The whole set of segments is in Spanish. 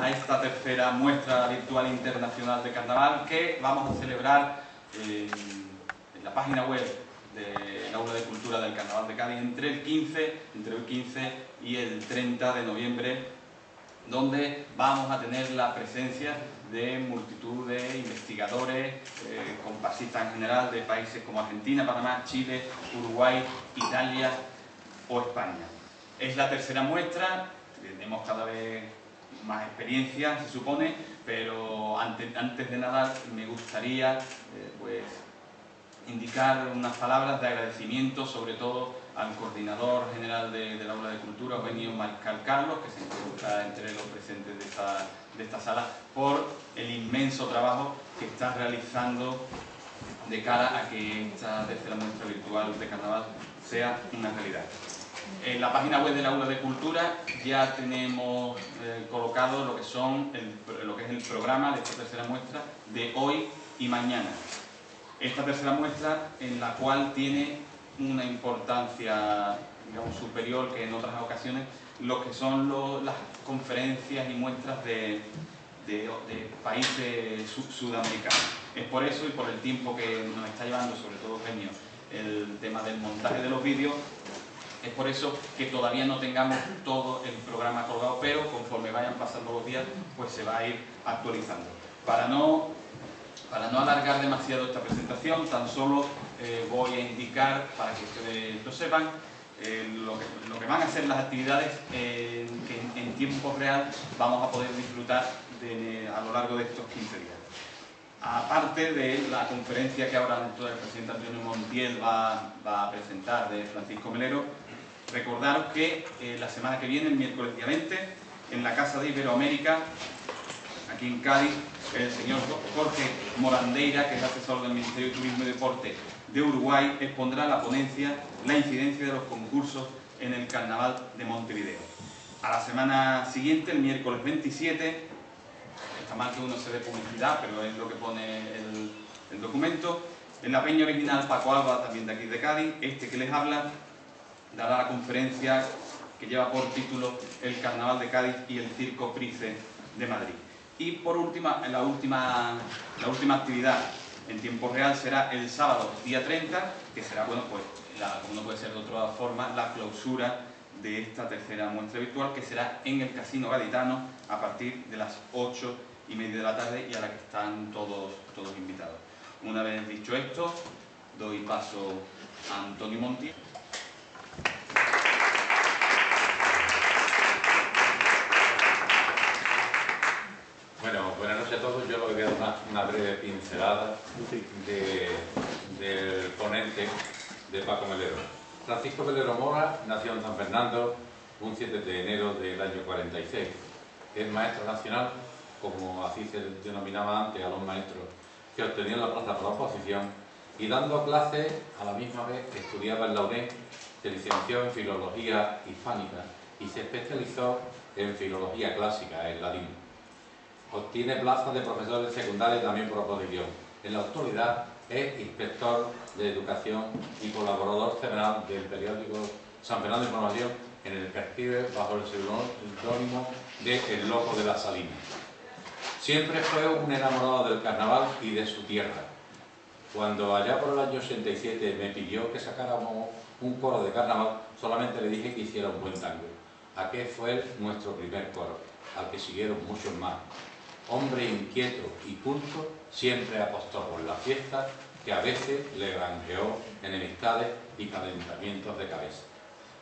a esta tercera muestra virtual internacional de carnaval que vamos a celebrar en la página web del Aula de Cultura del Carnaval de Cádiz entre el 15 y el 30 de noviembre, donde vamos a tener la presencia de multitud de investigadores, compasistas en general de países como Argentina, Panamá, Chile, Uruguay, Italia o España. Es la tercera muestra, tenemos cada vez más experiencia, se supone, pero antes de nada me gustaría pues indicar unas palabras de agradecimiento, sobre todo al coordinador general del Aula de Cultura, Eugenio Mariscal Carlos, que se encuentra entre los presentes de esta sala, por el inmenso trabajo que está realizando de cara a que esta tercera muestra virtual de carnaval sea una realidad. En la página web del Aula de Cultura ya tenemos colocado lo que es el programa de esta tercera muestra de hoy y mañana. Esta tercera muestra, en la cual tiene una importancia, digamos, superior que en otras ocasiones, lo que son las conferencias y muestras de países sudamericanos. Es por eso y por el tiempo que nos está llevando, sobre todo Eugenio, el tema del montaje de los vídeos, es por eso que todavía no tengamos todo el programa colgado, pero conforme vayan pasando los días, pues se va a ir actualizando. Para no alargar demasiado esta presentación, tan solo voy a indicar, para que ustedes lo sepan, lo que van a ser las actividades que en tiempo real vamos a poder disfrutar a lo largo de estos 15 días. Aparte de la conferencia que ahora el presidente Antonio Montiel va a presentar de Francisco Melero, recordaros que la semana que viene, el miércoles día 20, en la Casa de Iberoamérica, aquí en Cádiz, el señor Jorge Morandeira, que es asesor del Ministerio de Turismo y Deporte de Uruguay, expondrá la ponencia La incidencia de los concursos en el Carnaval de Montevideo. A la semana siguiente, el miércoles 27, está mal que uno se dé publicidad, pero es lo que pone el documento, en la Peña Original Paco Alba, también de aquí de Cádiz, que les habla, dará la conferencia que lleva por título El Carnaval de Cádiz y el Circo Price de Madrid. Y por último, la última actividad en tiempo real será el sábado, día 30, que será, bueno, pues, como no puede ser de otra forma, la clausura de esta tercera muestra virtual, que será en el Casino Gaditano a partir de las 8:30 de la tarde y a la que están todos invitados. Una vez dicho esto, doy paso a Antonio Montiel. Bueno, buenas noches a todos. Yo lo que voy a dar una breve pincelada del ponente de Paco Melero. Francisco Melero Mora nació en San Fernando un 7 de enero del año 46. Es maestro nacional, como así se denominaba antes a los maestros que obtenían la plaza por oposición, y dando clases a la misma vez que estudiaba en la UNED, se licenció en Filología Hispánica y se especializó en Filología Clásica, en latín. Obtiene plaza de profesor de secundaria también por oposición. En la actualidad es inspector de educación y colaborador general del periódico San Fernando de Información, en el que escribe bajo el seudónimo de El Loco de las Salinas. Siempre fue un enamorado del carnaval y de su tierra. Cuando allá por el año 87 me pidió que sacáramos un coro de carnaval, solamente le dije que hiciera un buen tango. Aquel fue nuestro primer coro, al que siguieron muchos más. Hombre inquieto y culto, siempre apostó por la fiesta, que a veces le granjeó enemistades y calentamientos de cabeza.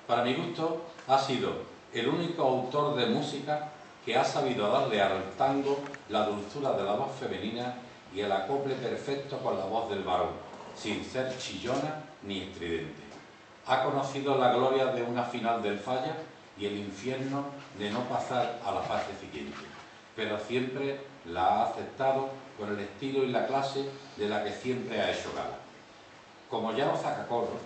Para mi gusto, ha sido el único autor de música que ha sabido darle al tango la dulzura de la voz femenina y el acople perfecto con la voz del varón, sin ser chillona ni estridente. Ha conocido la gloria de una final del Falla y el infierno de no pasar a la fase siguiente, pero siempre la ha aceptado con el estilo y la clase de la que siempre ha hecho gala. Como ya no saca corro,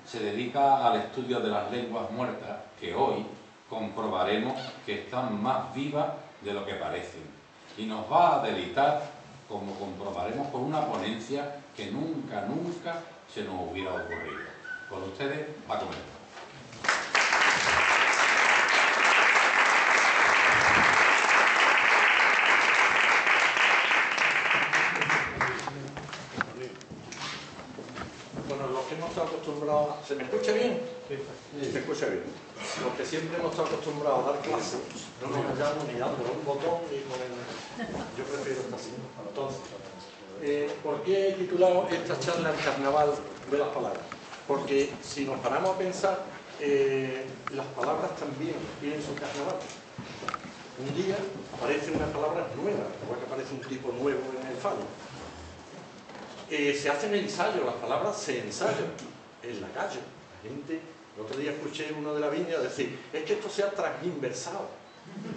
se dedica al estudio de las lenguas muertas, que hoy comprobaremos que están más vivas de lo que parecen, y nos va a deleitar, como comprobaremos, con una ponencia que nunca se nos hubiera ocurrido. Con ustedes, Paco Melero. escucha bien. Los que siempre hemos estado acostumbrados a dar clases, no nos hallamos ni dándole un botón ni con el... Yo prefiero estar así. Entonces, ¿por qué he titulado esta charla El carnaval de las palabras? Porque si nos paramos a pensar, las palabras también tienen su carnaval. Un día aparece una palabra nueva, igual que aparece un tipo nuevo en el fallo. Se hacen ensayos, las palabras se ensayan en la calle. La gente, el otro día escuché uno de la Viña decir, es que esto se ha transversado.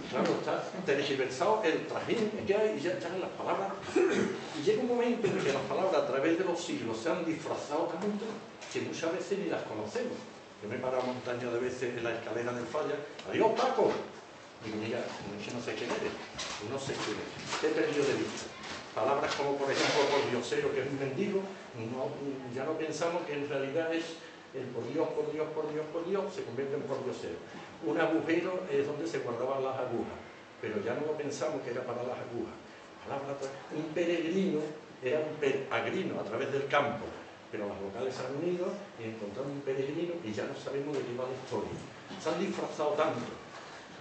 Claro, está tergiversado el trajín que hay y ya están las palabras. Y llega un momento en que las palabras a través de los siglos se han disfrazado tanto que muchas veces ni las conocemos. Yo me he parado montañas de veces en la escalera del falla. ¡Adiós, Paco! Digo, mira, es que no sé quién eres. No sé quién es. Te he perdido de vista. Palabras como, por ejemplo, por diosero, que es un mendigo, ya no pensamos que en realidad es el por Dios, por Dios, por Dios, por Dios, se convierte en por diosero. Un agujero es donde se guardaban las agujas, pero ya no lo pensamos que era para las agujas. Un peregrino era un peregrino a través del campo, pero las vocales se han unido y encontramos un peregrino y ya no sabemos de qué va la historia. Se han disfrazado tanto.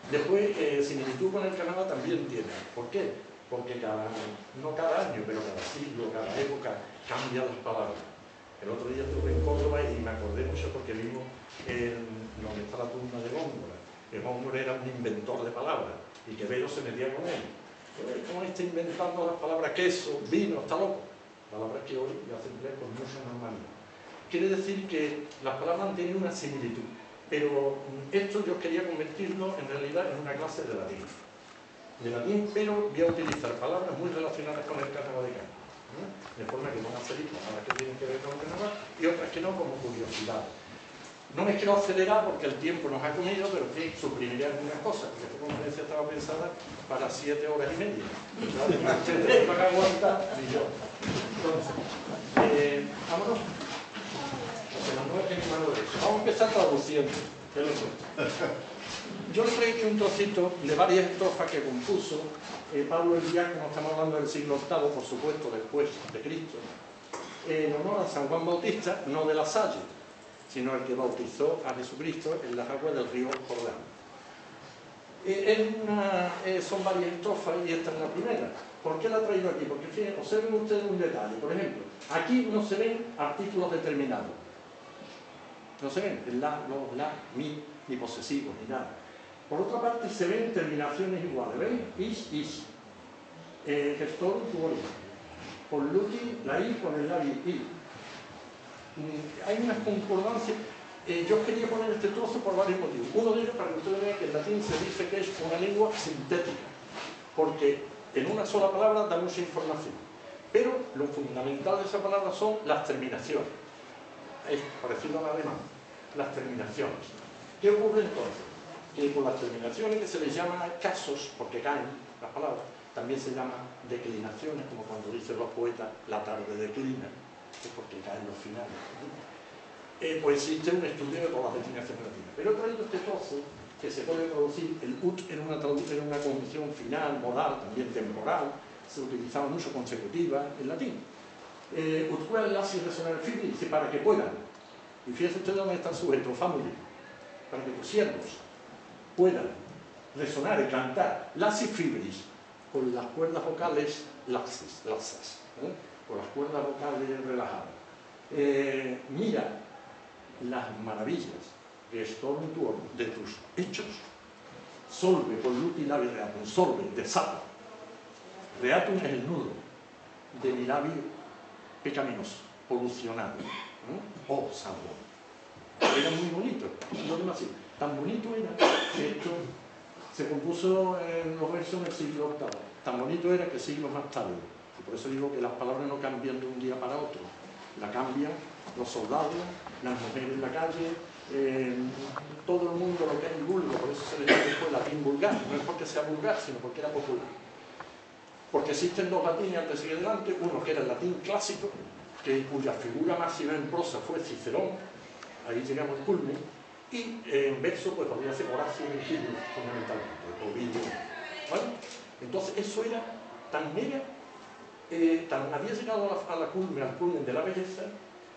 Después, similitud con el carnaval también tiene. ¿Por qué? Porque no cada año, pero cada siglo, cada época, cambian las palabras. El otro día estuve en Córdoba y me acordé mucho porque vimos donde está la tumba de Góngora. Que Góngora era un inventor de palabras y que Vero se metía con él. ¿Cómo está inventando las palabras queso, vino, está loco? Palabras que hoy ya se emplean con mucha normalidad. Quiere decir que las palabras tienen una similitud, pero esto yo quería convertirlo en realidad en una clase de latín. Pero voy a utilizar palabras muy relacionadas con el carnaval de Cádiz. De forma que van a salir palabras que tienen que ver con el carnaval y otras que no, como curiosidad. No me quiero acelerar porque el tiempo nos ha comido, pero sí suprimiré algunas cosas, porque esta conferencia estaba pensada para 7 horas y media. Ustedes van a aguantar ni yo. Entonces, vámonos. Porque las 9 tienen mano derecha. Vamos a empezar traduciendo. Yo le traigo un trocito de varias estrofas que compuso Pablo el Diácono, estamos hablando del siglo VIII, por supuesto, después de Cristo, en honor a San Juan Bautista, no de La Salle, sino el que bautizó a Jesucristo en las aguas del río Jordán. Son varias estrofas y esta es la primera. ¿Por qué la he traído aquí? Porque fíjense, observen ustedes un detalle. Por ejemplo, aquí no se ven artículos determinados. No se ven el la, los, la, mi, ni posesivos, ni nada. Por otra parte, se ven terminaciones iguales. ¿Ven? Is. Gestor, tuori. Con luti, la i, con el labi, i. Hay unas concordancias. Yo quería poner este trozo por varios motivos. Uno de ellos, para que ustedes vean que el latín se dice que es una lengua sintética, porque en una sola palabra da mucha información. Pero lo fundamental de esa palabra son las terminaciones. Es parecido al alemán. Las terminaciones. ¿Qué ocurre entonces? Que con las terminaciones, que se les llama casos, porque caen las palabras, también se llaman declinaciones, como cuando dicen los poetas, la tarde declina, es porque caen los finales. Pues existe un estudio de todas las declinaciones latinas. Pero he traído este trozo que se puede traducir, el ut era una conjunción final, modal, también temporal, se utilizaba mucho consecutiva en latín. Utque lasi resonar fibri, dice para que puedan. Y fíjense ustedes dónde está el sujeto, family, para que tus siervos puedan resonar y cantar lasi fibris, con las cuerdas vocales laxas, con las cuerdas vocales relajadas. Mira las maravillas que estorban de tus hechos. Solve con luti labi reatum, solve, desata. Reatum es el nudo de mi labio pecaminoso, polucionado. Oh, salvo. Era muy bonito, no demasiado. Tan bonito era que esto se compuso en los versos del siglo VIII. Tan bonito era que siglos más tarde. Y por eso digo que las palabras no cambian de un día para otro. La cambian los soldados, las mujeres en la calle, todo el mundo lo que es vulgo, por eso se le llama después latín vulgar. No es porque sea vulgar, sino porque era popular. Porque existen dos latines antes y adelante, uno que era el latín clásico, cuya figura máxima en prosa fue Cicerón, ahí llegamos al culmen, y en verso pues podría ser Horacio y Virgilio, fundamentalmente, Ovidio. ¿Vale? Entonces eso era tan mega, había llegado al culmen de la belleza,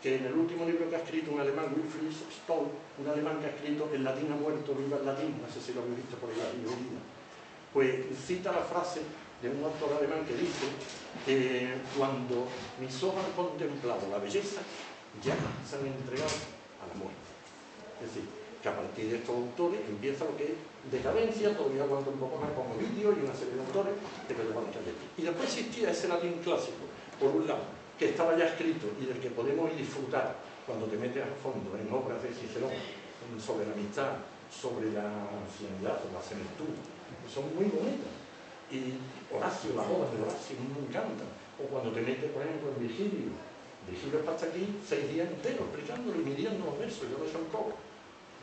que en el último libro que ha escrito un alemán, Wilfried Stoll, un alemán que ha escrito "El latín ha muerto, viva el latín", no sé si lo habéis visto por ahí, pues cita la frase de un autor alemán que dice que cuando mis ojos han contemplado la belleza, ya se han entregado a la muerte. Es decir, que a partir de estos autores empieza lo que es decadencia, todavía aguanta un poco más con Ovidio y una serie de autores que lo levantan de aquí. Y después existía ese latín clásico, por un lado, que estaba ya escrito y del que podemos disfrutar cuando te metes a fondo en obras de Cicerón sobre la amistad, sobre la ancianidad, sobre la senectud, que son muy bonitas. Y Horacio, las obras de Horacio me encantan. O cuando te metes, por ejemplo, en Virgilio. Virgilio está aquí 6 días enteros explicándolo y midiendo los versos, yo no sé un poco.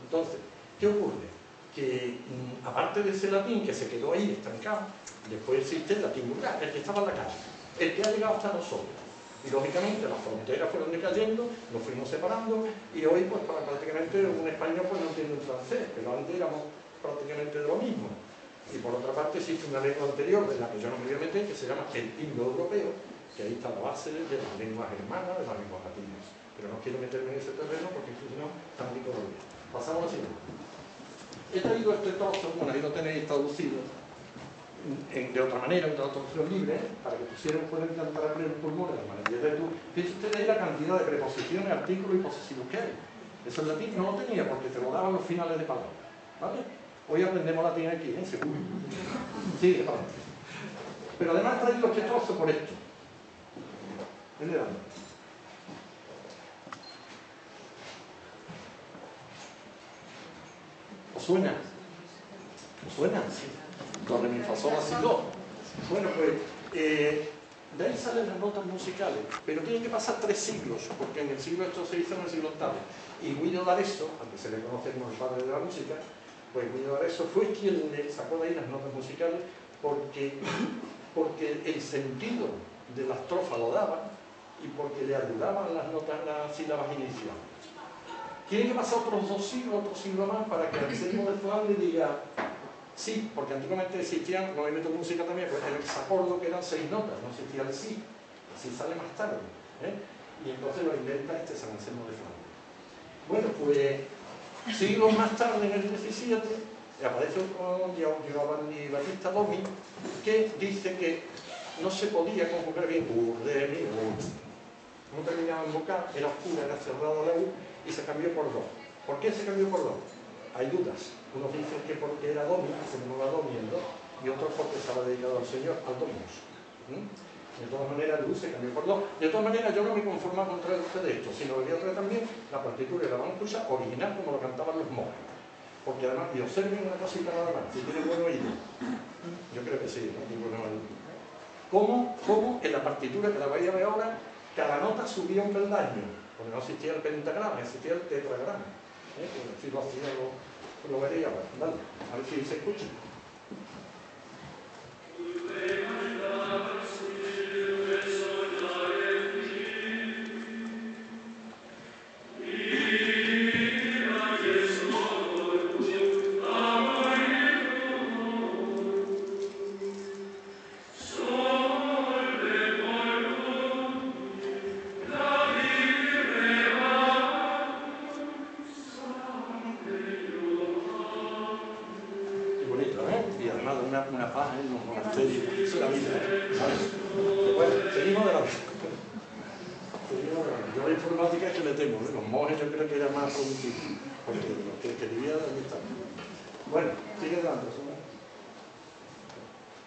Entonces, ¿qué ocurre? Que aparte de ese latín que se quedó ahí estancado, después existe el latín vulgar, el que estaba en la calle, el que ha llegado hasta nosotros. Y lógicamente las fronteras fueron decayendo, nos fuimos separando y hoy pues prácticamente un español pues no entiende el francés, pero antes éramos prácticamente de lo mismo. Y por otra parte existe una lengua anterior de la que yo no me voy a meter, que se llama el indoeuropeo, que ahí está la base de las lenguas germanas, de las lenguas latinas. Pero no quiero meterme en ese terreno porque si no, tan rico lo olvido. Pasamos al siguiente. He traído este trozo, bueno, ahí lo tenéis traducido de otra manera, otra traducción libre, para que pusieran, pueden cantar a pleno pulmón de las maravillas de tú. Fíjense ustedes ahí la cantidad de preposiciones, artículos y posesivos que hay. Eso en latín no lo tenía porque te lo daban los finales de palabras. ¿Vale? Hoy aprendemos latín aquí, ¿eh? Seguro. Sí, vale. Pero además he traído este trozo por esto. Ven dando. ¿Os suena? ¿Os suena? Sí. Do, re, mi, fa, sol, la, si, do. Bueno, pues de ahí salen las notas musicales, pero tienen que pasar 3 siglos, porque en el siglo esto se hizo en el siglo VIII. Y Guido d'Arezzo, aunque se le conoce como el padre de la música, pues Guido d'Arezzo fue quien le sacó de ahí las notas musicales porque el sentido de la estrofa lo daba y porque le ayudaban las notas, las sílabas iniciales. Tiene que pasar otros 2 siglos, otro siglo más, para que Anselmo de Flandes diga sí, porque antiguamente existían, no hay método de música también, pues el hexacordo que eran 6 notas, no existía el sí, así sale más tarde, y entonces lo inventa este San Anselmo de Flandes. Bueno, pues siglos más tarde, en el 17, aparece un Giovanni Battista Domi que dice que no se podía conjugar bien U, Re, Mi, U. No terminaba en vocal, era oscura, era cerrada la U y se cambió por Do. ¿Por qué se cambió por Do? Hay dudas. Unos dicen que porque era Domi, se llamaba Domi el Do, y otros porque estaba dedicado al Señor, al Dominus. De todas maneras, el U se cambió por Do. De todas maneras, yo no me conformaba con traer de esto, sino que voy a traer también la partitura y la van a escuchar original como lo cantaban los monjes. Porque además, y observen una cosita nada más, si tienen buen oído. Yo creo que sí, ¿no? Tienen buen oído. ¿Cómo en la partitura que la vais a ver ahora, cada nota subía un peldaño? Porque no existía el pentagrama, existía el tetragrama. Si lo hacía, lo veréis ahora. Dale, a ver si se escucha. Una paz en los monasterios. Eso es la vida, Bueno, seguimos de la vida. Yo la informática es que le temo, los monjes yo creo que era más productivo, porque los que escribían allí están. Bueno, sigue adelante.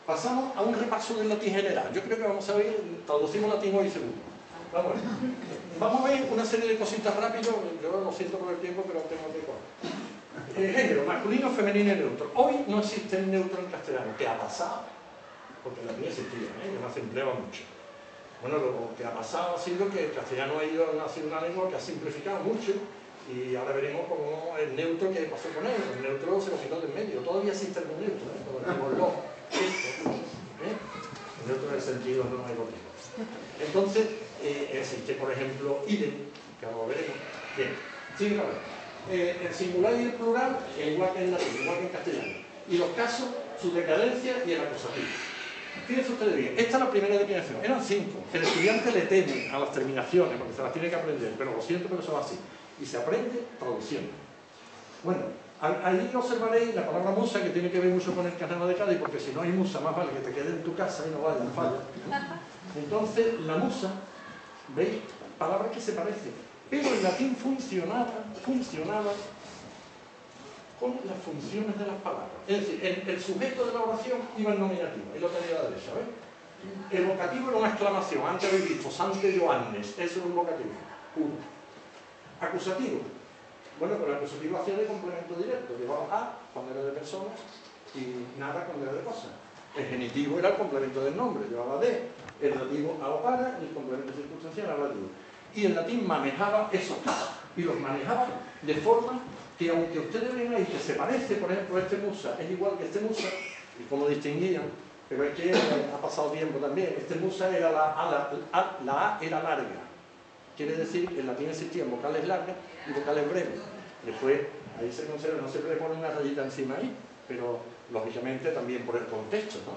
Pasamos a un repaso del latín general. Yo creo que vamos a ver, traducimos latín hoy seguro. Vamos a ver una serie de cositas rápido, yo lo siento por el tiempo, pero tengo que correr. Género, masculino, femenino y neutro. Hoy no existe el neutro en castellano. ¿Qué ha pasado? Porque en latín existía, no se empleaba mucho. Bueno, lo que ha pasado ha sido que el castellano ha sido una lengua que ha simplificado mucho y ahora veremos cómo el neutro, ¿qué pasó con él? El neutro se lo quitó de en medio. Todavía existe el neutro, como decimos lo. El neutro en el sentido no hay motivo. Entonces, existe, por ejemplo, idem, que ahora lo veremos. Bien, sigue a ver. El singular y el plural, igual que en latín, igual que en castellano. Y los casos, su decadencia y el acusativo. Fíjense ustedes bien, esta es la primera declinación, eran 5. El estudiante le teme a las terminaciones porque se las tiene que aprender, pero lo siento, pero eso va así. Y se aprende traduciendo. Bueno, ahí observaréis la palabra musa, que tiene que ver mucho con el Carnaval de Cádiz, porque si no hay musa, más vale que te quedes en tu casa y no vayas, no fallas. Entonces, la musa, ¿veis? Palabras que se parecen, pero en latín funcionaba con las funciones de las palabras. Es decir, el sujeto de la oración iba en nominativo, ahí lo tenéis a la derecha, ¿veis? El vocativo era una exclamación, antes habéis visto, Sante Johannes, eso es un vocativo, puro. Acusativo, bueno, pero el acusativo hacía de complemento directo, llevaba a cuando era de personas y nada cuando era de cosas. El genitivo era el complemento del nombre, llevaba de, el dativo a o para y el complemento circunstancial al dativo. Y el latín manejaba esos casos, y los manejaba de forma que aunque ustedes ven ahí que se parece, por ejemplo, este musa es igual que este musa, y como distinguían, pero es que ha pasado tiempo también, este musa era la A era larga, quiere decir que en latín existían vocales largas y vocales breves. Después, ahí se conserva, no se le pone una rayita encima ahí, pero lógicamente también por el contexto, ¿no?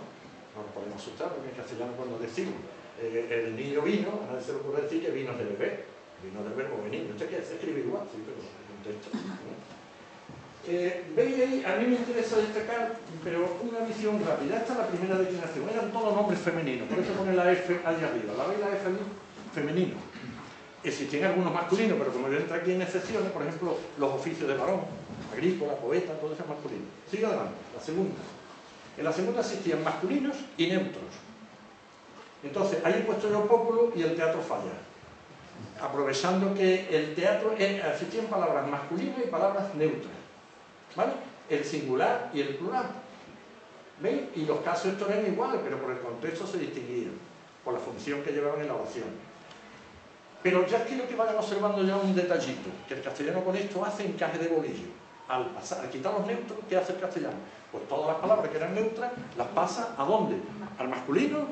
No nos podemos asustar porque en castellano cuando decimos el niño vino, a nadie se le ocurre decir que vino del bebé, vino del verbo venir. ¿Usted qué? Se escribe igual, sí, pero el contexto, ¿no? Veis ahí, a mí me interesa destacar, pero una visión rápida. Esta es la primera declinación, eran todos nombres femeninos, por eso pone la F allá arriba. ¿La veis la F allí? Femenino. Existían algunos masculinos, pero como yo entré aquí en excepciones, por ejemplo, los oficios de varón, agrícola, poeta, todo eso es masculino. Sigue adelante, la segunda. En la segunda existían masculinos y neutros. Entonces, ahí he puesto yo pópulo y el teatro falla. Aprovechando que el teatro existían palabras masculinas y palabras neutras. ¿Vale? El singular y el plural. ¿Veis? Y los casos estos eran iguales, pero por el contexto se distinguían, por la función que llevaban en la oración. Pero ya quiero que vayan observando ya un detallito, que el castellano con esto hace encaje de bolillo. Al quitar los neutros, ¿qué hace el castellano? Pues todas las palabras que eran neutras, las pasa ¿a dónde? Al masculino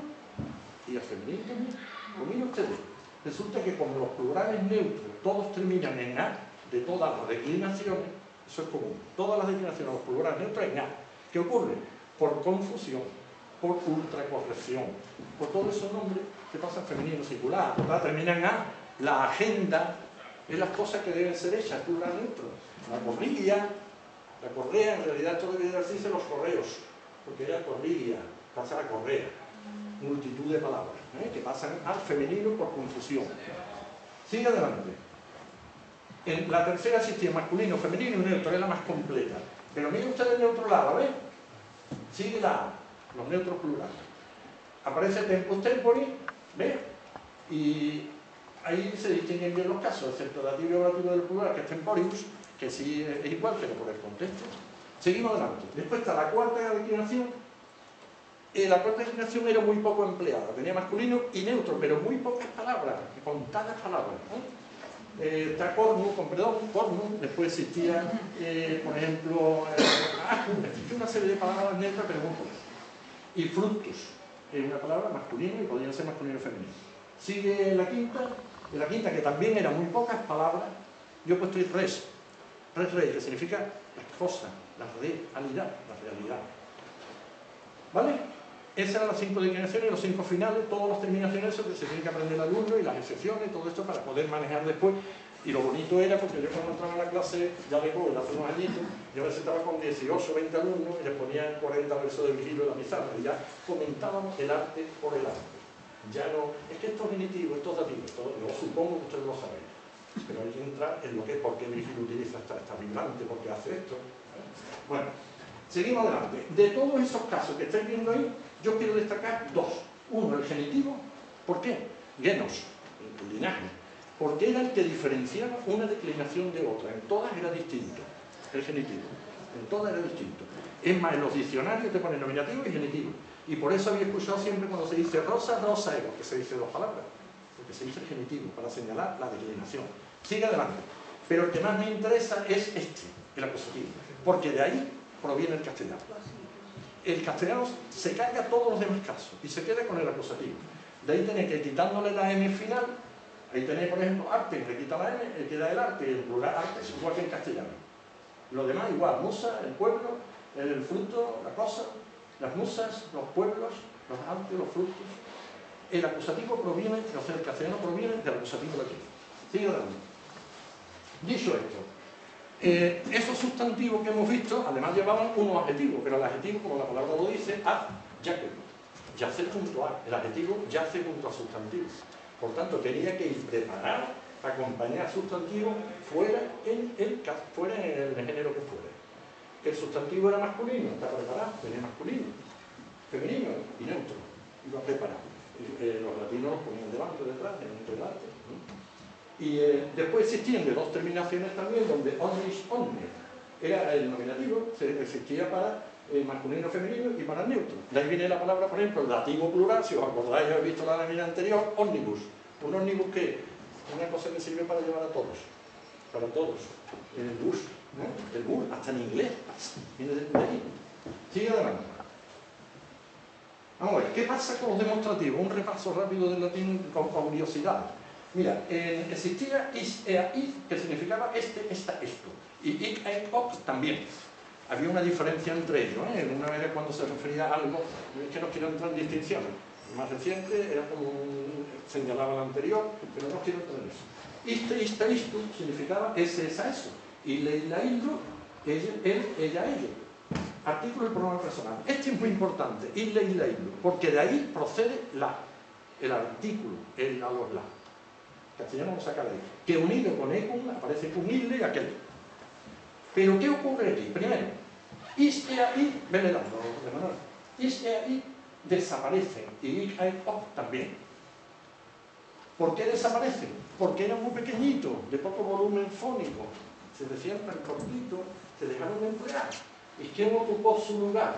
y al femenino también. Pues miren ustedes, resulta que como los plurales neutros todos terminan en A, de todas las declinaciones, eso es común, todas las declinaciones, los plurales neutros en A. ¿Qué ocurre? Por confusión, por ultracorrección, por todos esos nombres que pasan femenino singular, terminan en A. La agenda es las cosas que deben ser hechas, plural neutro. La correa, en realidad esto debe decirse los correos, porque era corría, pasa a correa. Multitud de palabras, que pasan al femenino por confusión. Sigue adelante. En la tercera existía masculino, femenino y neutro, es la más completa. Pero miren ustedes el neutro lado, ¿ves? Sigue la A, los neutros plurales. Aparece tempus tempori, ¿ves? Y ahí se distinguen bien los casos, excepto dativo y oblativo del plural, que es temporibus, que sí es igual, pero por el contexto. Seguimos adelante. Después está la cuarta declinación. La cuarta declinación era muy poco empleada, tenía masculino y neutro, pero muy pocas palabras, contadas palabras. Está cornu, con perdón, cornu, después existía, por ejemplo, existía una serie de palabras neutras, pero muy pocas. Y fructus, es una palabra masculina y podrían ser masculino y femenino. Sigue la quinta, que también eran muy pocas palabras. Yo he puesto ahí res rei, que significa las cosas, la realidad, la realidad. ¿Vale? Esas eran las 5 declinaciones y los 5 finales, todas las terminaciones que se tienen que aprender el alumno y las excepciones, todo esto para poder manejar después. Y lo bonito era, porque yo cuando entraba en la clase, ya de joven, hace unos añitos, yo me sentaba con 18 o 20 alumnos y les ponía 40 versos de Virgilio en la mizarra y ya comentábamos el arte por el arte. Ya no, es que esto es genitivo, esto es dativo, yo supongo que ustedes lo saben. Pero ahí entra en lo que es por qué Virgilio utiliza esta vibrante, por qué hace esto. Bueno, seguimos adelante. De todos esos casos que estáis viendo ahí, yo quiero destacar dos. Uno, el genitivo. ¿Por qué? Genos, el linaje. Porque era el que diferenciaba una declinación de otra. En todas era distinto, el genitivo. En todas era distinto. Es más, en los diccionarios te ponen nominativo y genitivo. Y por eso había escuchado siempre cuando se dice rosa, rosa ego, que se dice dos palabras. Porque se dice el genitivo, para señalar la declinación. Sigue adelante. Pero el que más me interesa es este, el acusativo. Porque de ahí proviene el castellano. El castellano se carga todos los demás casos y se queda con el acusativo. De ahí tenéis que quitándole la M final, ahí tenéis por ejemplo arte, le quita la M, queda el arte, el plural arte, es igual que en castellano. Lo demás igual, musa, el pueblo, el fruto, la cosa, las musas, los pueblos, los altos, los frutos. El acusativo proviene, o sea, el castellano proviene del acusativo latino. Sigue adelante. Dicho esto, esos sustantivos que hemos visto, además llevaban unos adjetivos, pero el adjetivo, como la palabra lo dice, yace junto a. El adjetivo yace junto a sustantivo. Por tanto, tenía que ir preparado para acompañar sustantivo fuera en el género que fuera. Que el sustantivo era masculino, está preparado, tenía masculino, femenino y neutro, iba preparado. Los latinos los ponían delante, detrás, delante. Y después existían de dos terminaciones también, donde omnis, omne era el nominativo, existía para masculino, femenino y para neutro. De ahí viene la palabra, por ejemplo, el dativo plural, si os acordáis, habéis visto la lámina anterior, omnibus. Un ómnibus que es una cosa que sirve para llevar a todos, para todos. El bus, ¿no? El bus, hasta en inglés, viene de ahí. Sigue adelante. Vamos a ver, ¿qué pasa con los demostrativos? Un repaso rápido del latín con curiosidad. Mira, existía is, ea, id, que significaba este, esta, esto. Y ic, ec, oc también. Había una diferencia entre ellos, ¿eh? Una vez cuando se refería a algo, es que no quiero entrar en distinciones. El más reciente era como señalaba el anterior, pero no quiero entrar en eso. Iste, ista, isto significaba ese, esa, eso. Y leila, ildo, ella, él, ella, ello. Artículo del pronombre personal. Este es muy importante, ille, illa, illo, porque de ahí procede la, el artículo, el a los la. Castellano lo saca de ahí. Que unido con ecum aparece un ille y aquel. Pero ¿qué ocurre aquí? Primero, is, ea, id, venle dando, de Manuel. Is, ea, id desaparecen y ic, ec, oc también. ¿Por qué desaparecen? Porque eran muy pequeñitos, de poco volumen fónico. Se decían tan cortitos, se dejaron de emplear. ¿Y quién ocupó su lugar?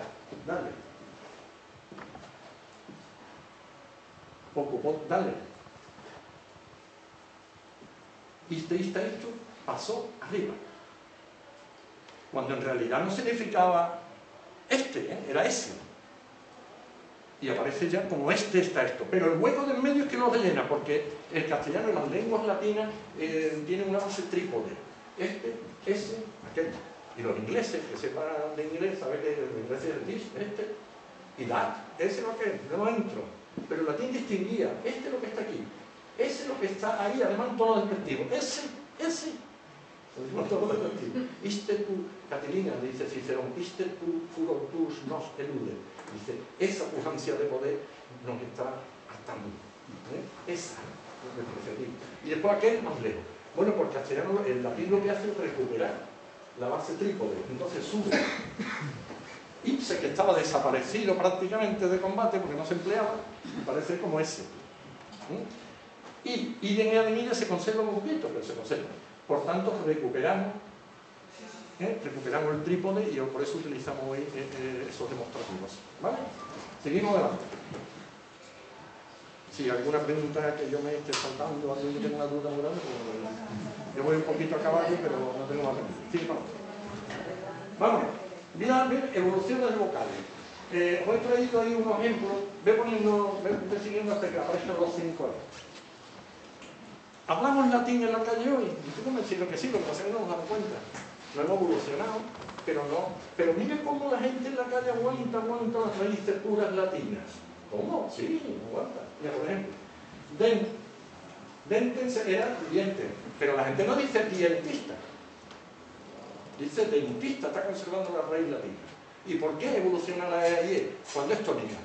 Dale. Ocupó, dale. Iste, esto pasó arriba. Cuando en realidad no significaba este, era ese. Y aparece ya como este está esto. Pero el hueco del medio es que lo rellena, porque el castellano y las lenguas latinas tienen una base trípode. Este, ese, aquel. Y los ingleses, que sepan de inglés, saben que el inglés es this, este, y that. Ese es lo que es, no entro. Pero el latín distinguía, este es lo que está aquí, ese es lo que está ahí, además en tono despectivo. Ese. Lo decimos tono despectivo. Iste tu, Catilina, dice Cicerón, iste tu furortus nos elude. Dice, esa pujancia de poder nos está hartando. Esa es lo que preferimos. Y después aquel más lejos. Bueno, porque castellano, el latín lo que hace es recuperar la base trípode, entonces sube. Ipse, que estaba desaparecido prácticamente de combate porque no se empleaba, parece como ese. Y en ella se conserva un poquito, pero se conserva. Por tanto, recuperamos el trípode y por eso utilizamos hoy esos demostrativos. ¿Vale? Seguimos adelante. Si alguna pregunta que yo me esté saltando, alguien tiene una duda muy grande, pues yo voy un poquito a caballo, pero no tengo más remedio. Sí, vamos. Mira, evoluciones vocales. Os he traído ahí unos ejemplos. Ve siguiendo hasta que aparezcan los 5 años. ¿Hablamos latín en la calle hoy? Estoy convencido que sí, lo que pasa es que no nos damos cuenta. No hemos evolucionado, pero no. Pero miren cómo la gente en la calle aguanta las raíces puras latinas. ¿Cómo? Sí, aguanta. Mira, por ejemplo, dentes era diente, pero la gente no dice dientista. Dice dentista, está conservando la raíz latina. ¿Y por qué evoluciona la E y E? Cuando es tónica,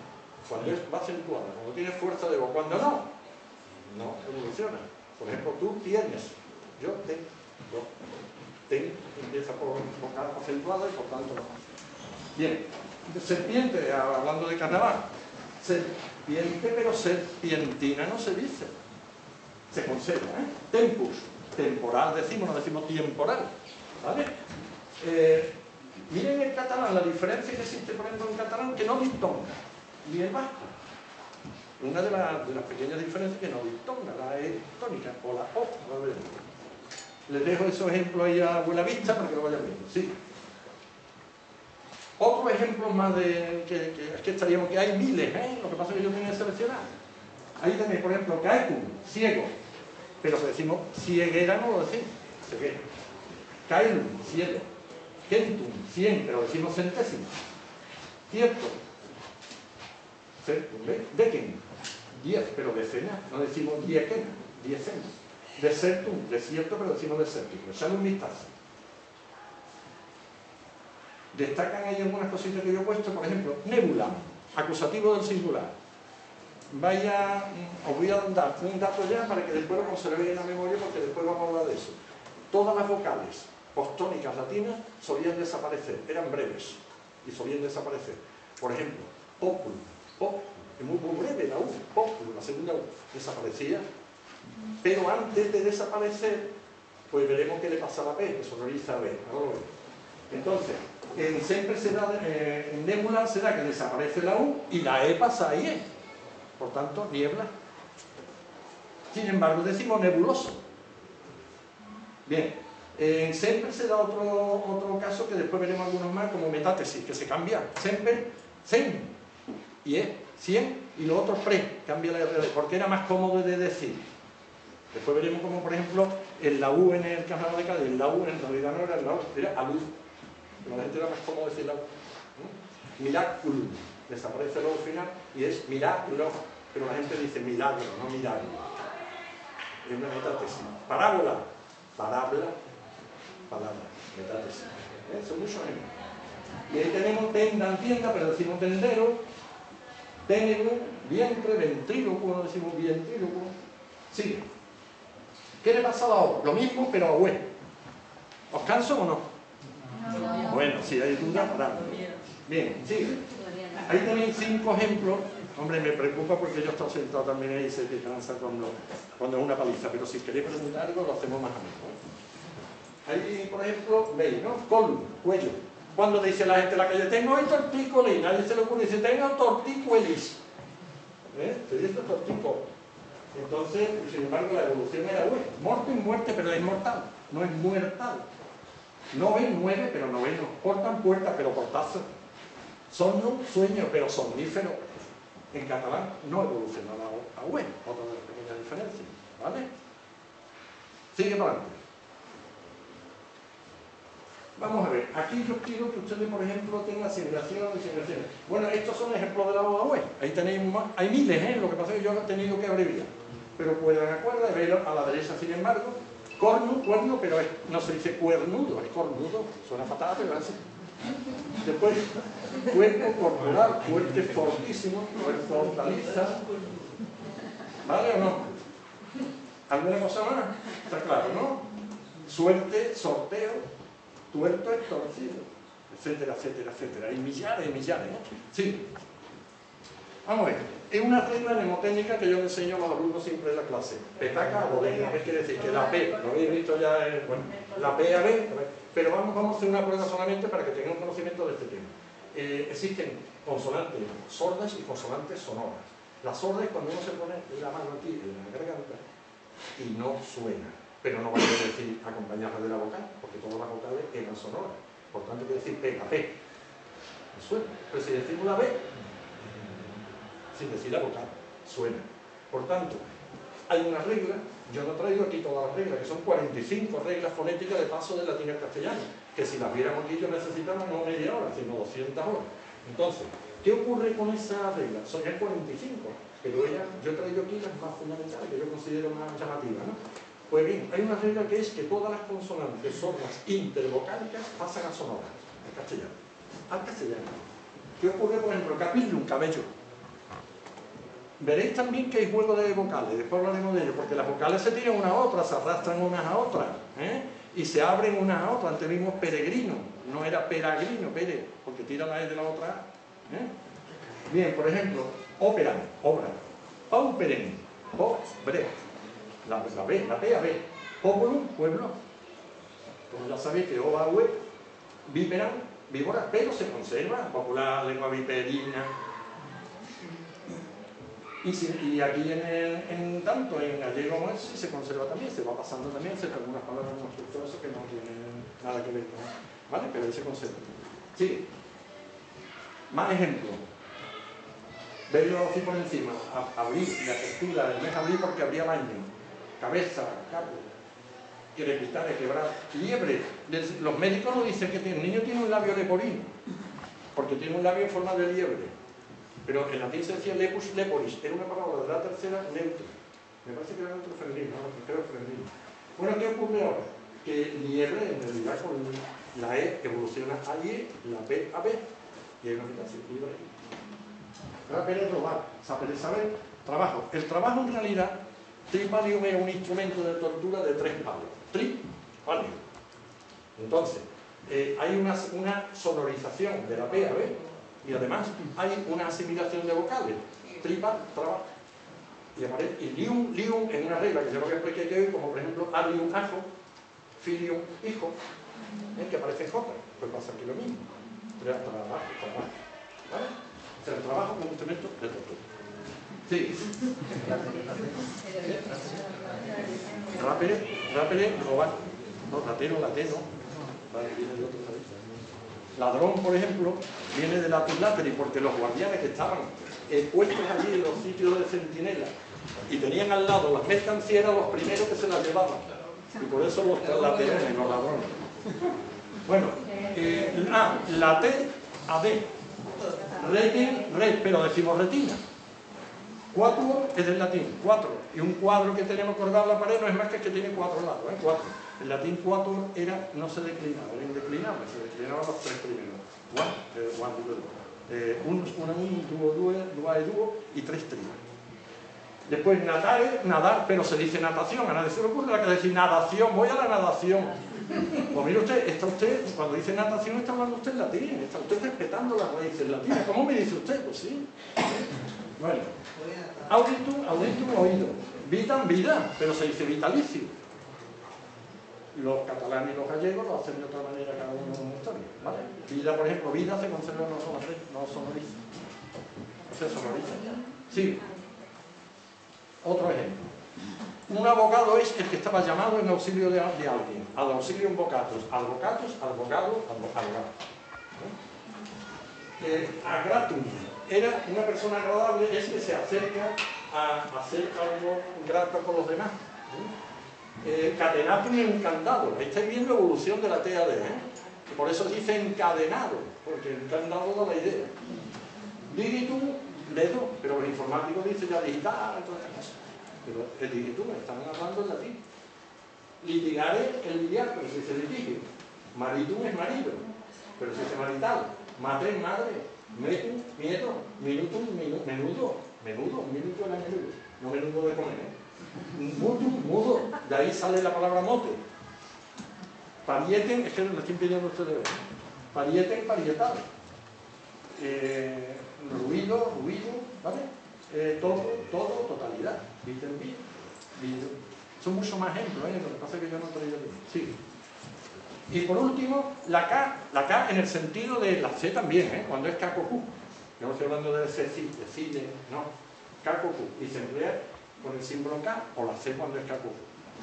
cuando va acentuada, cuando tiene fuerza de voz, cuando no evoluciona. Por ejemplo, tú tienes, yo tengo, empieza por vocal acentuada y por tanto no. Bien, serpiente, hablando de carnaval, serpiente, pero serpientina no se dice, se conserva, ¿eh? Tempus, temporal decimos, no decimos temporal, ¿vale? Miren el catalán, la diferencia que existe, por ejemplo, en catalán, que no diptonga, ni el vasco. Una de las pequeñas diferencias que no diptonga, la E tónica, o la O. Les dejo esos ejemplos ahí a buena vista para que lo vayan viendo. Sí. Otro ejemplo más de que estaríamos, que hay miles, lo que pasa es que yo tenía que seleccionar. Ahí tenéis, por ejemplo, caecum, ciego, pero si decimos cieguera no lo decimos, ceguera. Caelum, cielo. Centum, 100, pero decimos centésimo. Cierto, Certum, Decken, 10, pero decena, no decimos diecena, diecena. Desertum, desierto, pero decimos desértico. Echadle un vistazo. Destacan ahí algunas cositas que yo he puesto, por ejemplo, nebula, acusativo del singular. Os voy a dar un dato ya para que después lo conservéis en la memoria, porque después vamos a hablar de eso. Todas las vocales postónicas latinas solían desaparecer, eran breves y solían desaparecer. Por ejemplo, popul, es muy breve la U, popul, la segunda U, desaparecía. Pero antes de desaparecer, pues veremos qué le pasa a la P, que sonoriza a B. Ahora lo vemos. Entonces, en nebula se da que desaparece la U y la E pasa a IE. Por tanto, niebla. Sin embargo, decimos nebuloso. Bien, siempre se da otro caso que después veremos algunos más, como metátesis, que se cambia. Siempre, sen, y es, cien, y lo otro pre, cambia la R, porque era más cómodo de decir. Después veremos como, por ejemplo, en la U en el Carnaval de Cádiz, en la U en realidad no era la U, era alud. Pero la gente era más cómodo decir la U. Miraculum, desaparece luego al final, y es milagro, pero la gente dice milagro, no milagro. Es una metátesis. Parábola, palabra, metátesis. Son muchos ejemplos. Y ahí tenemos tenda, tienda, pero decimos tendero, ténero, vientre, ventrílocuo, no decimos ventrílocuo. Sigue. ¿Qué le pasa a la O? Lo mismo, pero a hue. ¿Os canso o no? No. Bueno, si hay duda, paramos. Bien, sigue. Ahí tenéis 5 ejemplos. Hombre, me preocupa porque yo estoy sentado también ahí y se te cansa cuando es una paliza, pero si queréis preguntar algo, lo hacemos más a menos. Ahí, por ejemplo, veis, ¿no? Column, cuello. Cuando dice la gente en la calle, tengo hoy tortícolis, nadie se le ocurre, dice, tengo tortícolis. Se dice tortícolis. Entonces, sin embargo, la evolución era muerte y muerte, pero es mortal, no es muertal. No ven 9, pero novenos. Portan puerta, pero portazo. Somno, sueño, pero somnífero. En catalán no evoluciona a UE, otra de las pequeñas diferencias. ¿Vale? Sigue para adelante. Vamos a ver, aquí yo quiero que ustedes, por ejemplo, tengan asimilación y asimilación. Bueno, estos son ejemplos de la OAE. Ahí tenéis más, hay miles, lo que pasa es que yo he tenido que abreviar. Pero pueden acordar, verlo a la derecha, sin embargo, cuerno, pero no se dice cuernudo, es cornudo, suena fatal, pero así. Después, cuerpo corporal, fuerte, fortísimo, fortaleza. ¿Vale o no? ¿Alguna cosa más? Está claro, ¿no? Suerte, sorteo, tuerto es torcido, etcétera, etcétera, etcétera. Hay millares y millares, ¿no? Sí. Vamos a ver. Es una regla mnemotécnica que yo le enseño a los alumnos siempre en la clase. Petaca o bodega. ¿Qué quiere decir? Que la P, lo habéis visto ya, bueno, la P a B, pero vamos a hacer una prueba solamente para que tengan un conocimiento de este tema. Existen consonantes sordas y consonantes sonoras. Las sordas es cuando uno se pone la mano aquí en la garganta y no suena, pero no vale decir acompañarla de la vocal, porque todas las vocales eran sonoras. Por tanto, quiere decir P, la P. No suena. Pero si decimos la B, sin decir la vocal, suena. Por tanto, hay una regla, yo no traigo aquí todas las reglas, que son 45 reglas fonéticas de paso del latín al castellano, que si las viéramos aquí yo necesitamos no media hora, sino 200 horas. Entonces, ¿qué ocurre con esa regla? Son ya 45, pero yo he traído aquí las más fundamentales, que yo considero más llamativas, ¿no? Pues bien, hay una regla que es que todas las consonantes sordas intervocálicas pasan a sonoras, al castellano. ¿Qué ocurre, por ejemplo, capillum, cabello? Veréis también que hay juego de vocales, después hablaremos de ello, porque las vocales se tiran unas a otras, se arrastran unas a otras, y se abren unas a otras. Antes mismo peregrino, no era peregrino, pere, porque tira la E de la otra A. Bien, por ejemplo, ópera, obra, pauperen, pobre, la B, la P a B, populum, pueblo. Como ya sabéis que O va a UE, víperan, víbora, pero se conserva, popular, lengua viperina. Y aquí tanto en gallego como eso se conserva también, se va pasando también, se algunas palabras todo eso que no tienen nada que ver con eso, ¿vale? Pero ahí se conserva. Sí. Más ejemplos. Veis así por encima, abril, la textura del mes abril porque abría el año, cabeza, capo, y repitar, quebrar, liebre. Los médicos nos dicen que el niño tiene un labio leporino, porque tiene un labio en forma de liebre. Pero en latín se decía lepus leporis, era una palabra de la tercera neutro. Me parece que era neutro femenino, no, creo femenino. Bueno, ¿qué ocurre ahora? Que liebre, en realidad, con la E evoluciona a IE, la P a B, y hay una mitad circular aquí. Saber es robar, saber es saber, trabajo. El trabajo, en realidad, tripalium es un instrumento de tortura de 3 palos. Tripalium. Entonces, hay una sonorización de la P a B, y además hay una asimilación de vocales. Tripa, trabajo. Y lium en una regla que yo no voy a explicar hoy, como por ejemplo alium, ajo, filium, hijo, que aparecen J, pues pasa aquí lo mismo. Trabajo. ¿Vale? O sea, el trabajo como instrumento de tortura. Sí. Rápere, robar. No, latero. Vale, viene de otro país. Ladrón, por ejemplo, viene de latus lateri, porque los guardianes que estaban puestos allí en los sitios de centinela y tenían al lado las mercancías, eran los primeros que se las llevaban. Y por eso los laterones, los ladrones. Bueno, la T a D. Red, pero decimos retina. Quatuor es del latín, 4. Y un cuadro que tenemos colgado en la pared no es más que tiene 4 lados, 4. El latín quatuor no se declinaba, era indeclinable, se declinaban los 3 primeros. Duo y 3 tríos. Después nadar, pero se dice natación. A nadie se le ocurre la que decir nadación, voy a la nadación. Pues mire usted, cuando dice natación está hablando usted en latín, está usted respetando las raíces latinas. ¿Cómo me dice usted? Pues sí. Bueno, auditum, oído. Vitam, vida, pero se dice vitalicio. Los catalanes y los gallegos lo hacen de otra manera cada uno en una historia, ¿vale? Vida, por ejemplo, vida se conserva no sonoriza. No se sonoriza. Sí. Otro ejemplo. Un abogado es el que estaba llamado en auxilio de alguien. Ad auxilium vocatus. Advocatus, abogado. Agratum. Era una persona agradable, es que se acerca a hacer algo grato con los demás. Catenatum es un candado. Estáis viendo la evolución de la TAD, Por eso dice encadenado, porque el candado da la idea. Digitum, dedo, pero los informáticos dicen ya digital, todas estas cosas. Pero el digitum, están hablando en latín. Litigare, el lidiar, pero se dice litigio. Maritum es marido, pero se dice marital. Mater, madre. Metum, miedo. Minutum, menudo. Un minuto era menudo. No menudo de comer, Mutum, mudo. De ahí sale la palabra mote. Parieten, es que lo estoy pidiendo a ustedes. Parieten, parietal. Ruido, ¿vale? Todo, totalidad. Video. Son muchos más ejemplos, Lo que pasa es que yo no he traído aquí. Sí. Y por último, la K en el sentido de la C también, cuando es K-Q. Yo no estoy hablando de cine, no. K-Q. Y se emplea con el símbolo K o la C cuando es K-Q.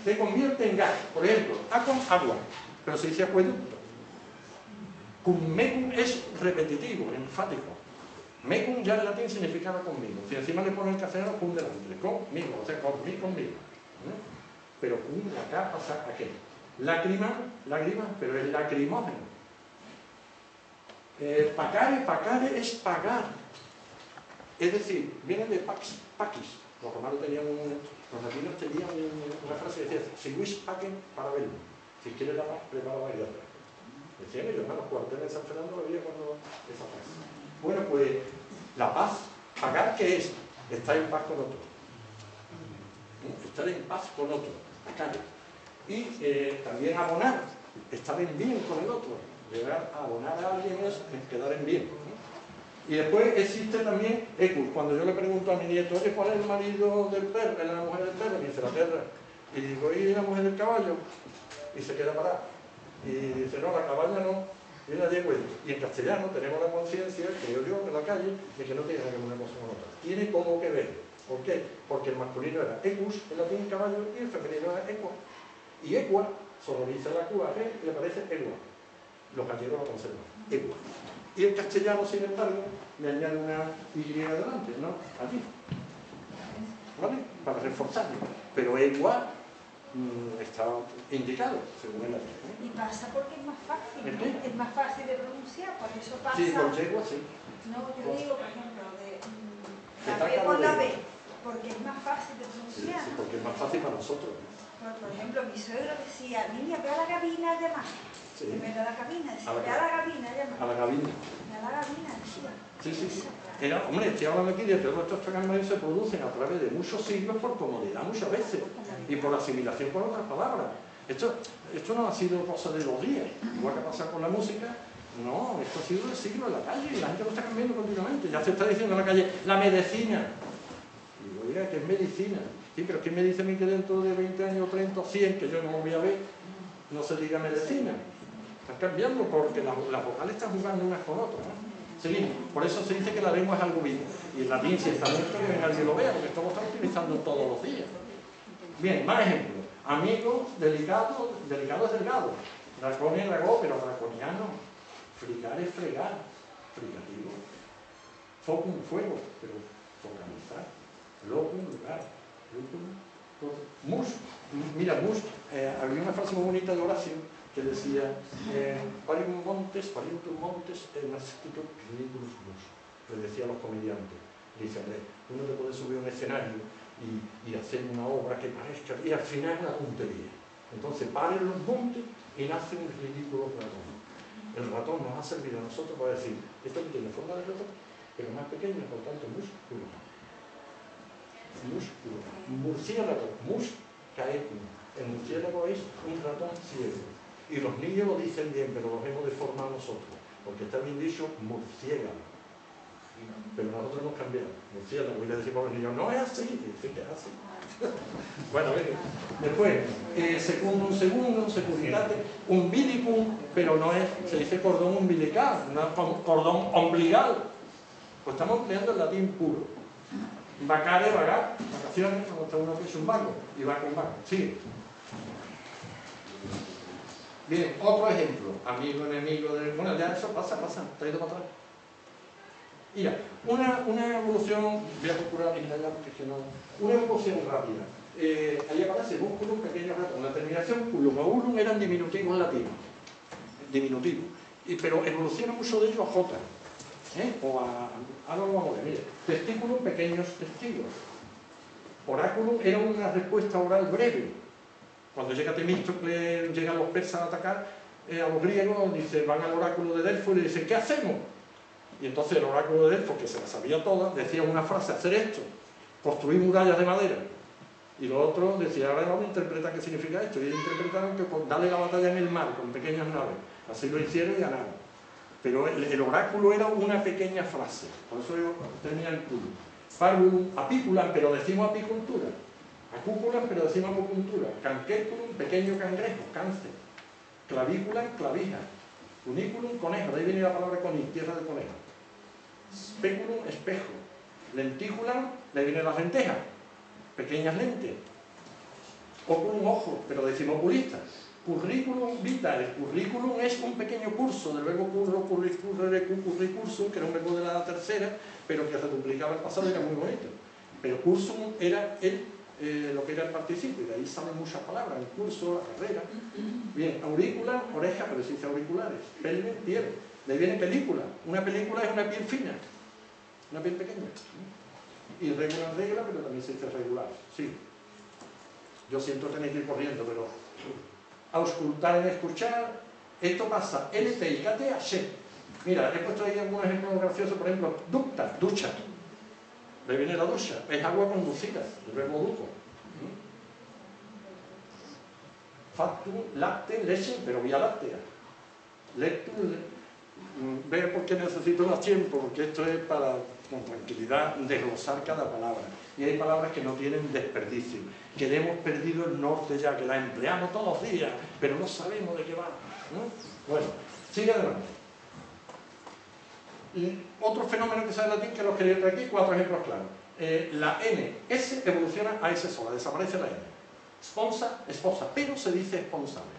Se convierte en gas. Por ejemplo, A con agua, pero se dice acueducto. Cum mecum es repetitivo, enfático. Mecum ya en latín significaba conmigo. Si encima le ponen el castellano, cum delante. Conmigo, o sea, conmigo. Pero cum, la K pasa a qué. Lágrima, pero es lacrimógeno. Pacare es pagar. Es decir, viene de pax, paquis. Los romanos tenían los latinos tenían una frase que decía, si vis paquen para verlo. Si quieres la paz, prepara la guerra. Decían ellos, los cuarteles de San Fernando lo había cuando esa frase. Bueno, pues la paz, pagar, ¿qué es? Estar en paz con otro. Estar en paz con otro. Pacare. Y también abonar, estar en bien con el otro. Llegar a abonar a alguien es quedar en bien. Y después existe también ecus. Cuando yo le pregunto a mi nieto, oye, ¿cuál es el marido del perro? ¿Es la mujer del perro? Me dice, la perra. Y digo, ¿y la mujer del caballo? Y se queda parada. Y dice, no, la caballa no. Y la digo, y en castellano tenemos la conciencia, creo yo, en la calle, de que no tiene que ver una cosa con otra. Tiene como que ver. ¿Por qué? Porque el masculino era ecus, el latín caballo, y el femenino era equa. Y equa sonoriza la QAG y le parece egua. Los gallegos lo conservan. Egua. Y el castellano, sin embargo, le añade una Y delante, ¿no? Allí. ¿Vale? Para reforzarlo. Pero egua está indicado, según el latín. Y pasa porque es más fácil, ¿El ¿no? qué? Es más fácil de pronunciar, por eso pasa. Sí, por yegua, sí. No, yo digo, por ejemplo, de la taca B por de la B. B, porque es más fácil de Sí, pronunciar. sí, porque es más fácil para nosotros. Por ejemplo, mi suegro decía, niña, ve a la cabina a llamar. Sí. En vez de a la cabina, decía, A la ve a la cabina a llamar. A la cabina. Ve a la cabina, decía. Sí, sí, sí. Hombre, estoy hablando aquí de que todos estos fragmentos se producen a través de muchos siglos por comodidad muchas veces y por asimilación con otras palabras. Esto no ha sido cosa de 2 días, igual que pasa con la música. No, esto ha sido del siglo de la calle y la gente lo está cambiando continuamente. Ya se está diciendo en la calle, la medicina. Y digo, oiga, ¿qué es medicina? Sí, pero ¿quién me dice a mí que dentro de 20 años, 30 o 100, que yo no voy a ver, no se diga medicina? Están cambiando porque las vocales están jugando unas con otras, ¿no? Seguimos. Por eso se dice que la lengua es algo vivo. Y el latín, si está muerto, que nadie lo vea, porque esto lo está utilizando todos los días. Bien, más ejemplos. Amigo, delicado es delgado. Dracón es dragón, pero draconiano. Frigar es fregar. Frigativo. Focum, fuego, pero focalizar. Locum, lugar. Lucum, mus. Mira, mus. Había una frase muy bonita de Horacio que decía parium montes, parientum montes, nascitur ridiculus mus. Le decía a los comediantes. Dice, tú no te puedes subir a un escenario y hacer una obra que parezca, y al final es una tontería. Entonces paren los montes y nace un ridículo ratón. El ratón nos ha servido a nosotros para decir, esto que tiene forma de ratón, pero más pequeño, por tanto, músculo. Músculo. Murciélago, mus, caecum. El murciélago es un ratón ciego. Y los niños lo dicen bien, pero los hemos deformado nosotros, porque está bien dicho murciélago. Pero nosotros hemos cambiado. Murciélago, y le decimos a los niños, no es así, dicen que es así. Bueno, venga. Después, secundum, securitate, umbilicum, pero no es, se dice cordón umbilical, no cordón ombligal. Pues estamos empleando el latín puro. Vacare, vagar, vacaciones, cuando está uno que es un vago, y va con vago. Sigue. Bien, otro ejemplo. Amigo, enemigo, bueno, ya eso pasa, traído para atrás. Mira, una evolución, voy a procurar eliminar ya porque es que no. Una evolución rápida. Ahí aparece músculum, pequeño ratón. La terminación culum o ulum eran diminutivos en latín. Diminutivo. Pero evoluciona mucho de ellos a J. O ahora lo vamos a ver, mire. Testículum, pequeños testigos. Oráculum era una respuesta oral breve. Cuando llega Temístocle, llegan los persas a atacar a los griegos, van al oráculo de Delfo y le dicen, ¿qué hacemos? Y entonces el oráculo de Delfo, que se la sabía toda, decía una frase, hacer esto, construir murallas de madera. Y los otros decían, ahora vamos a interpretar qué significa esto. Y ellos interpretaron que darle la batalla en el mar, con pequeñas naves. Así lo hicieron y ganaron. Pero el oráculo era una pequeña frase, por eso termina en culo. Parvulum, apículan, pero decimos apicultura. Acúpulan, pero decimos acupuntura. Canquéculum, pequeño cangrejo, cáncer. Clavículan, clavija. Cuniculum, conejo, de ahí viene la palabra coni, tierra de conejo. Speculum, espejo. Lenticulan, de ahí viene la lenteja, pequeñas lentes. Oculum, ojo, pero decimos oculista. Curriculum vitae. El currículum es un pequeño curso del verbo curricursum, que era un verbo de la tercera, pero que se duplicaba el pasado y era muy bonito. Pero cursum era lo que era el participio, y de ahí salen muchas palabras, el curso, la carrera. Bien, aurícula, oreja, pero se dice auriculares. Pelve, piel. De ahí viene película. Una película es una piel fina, una piel pequeña. Y regular, regla, pero también se dice regular. Sí. Yo siento tener que ir corriendo, pero auscultar en escuchar. Esto pasa LT y KT a SHE. Mira, he puesto ahí algunos ejemplos graciosos, por ejemplo, ducta, ducha. De ahí viene la ducha, es agua conducida, el verbo duco. Factum, lacte, leche, pero vía láctea. Lectum, ve por qué necesito más tiempo, porque esto es para, con tranquilidad, desglosar cada palabra. Y hay palabras que no tienen desperdicio, que le hemos perdido el norte ya, que la empleamos todos los días, pero no sabemos de qué va, ¿no? Bueno, sigue adelante. Y otro fenómeno que sale en latín, que los quería traer aquí, 4 ejemplos claros. La N, S evoluciona a S sola, desaparece la N. Sponsa, esposa, pero se dice esponsable.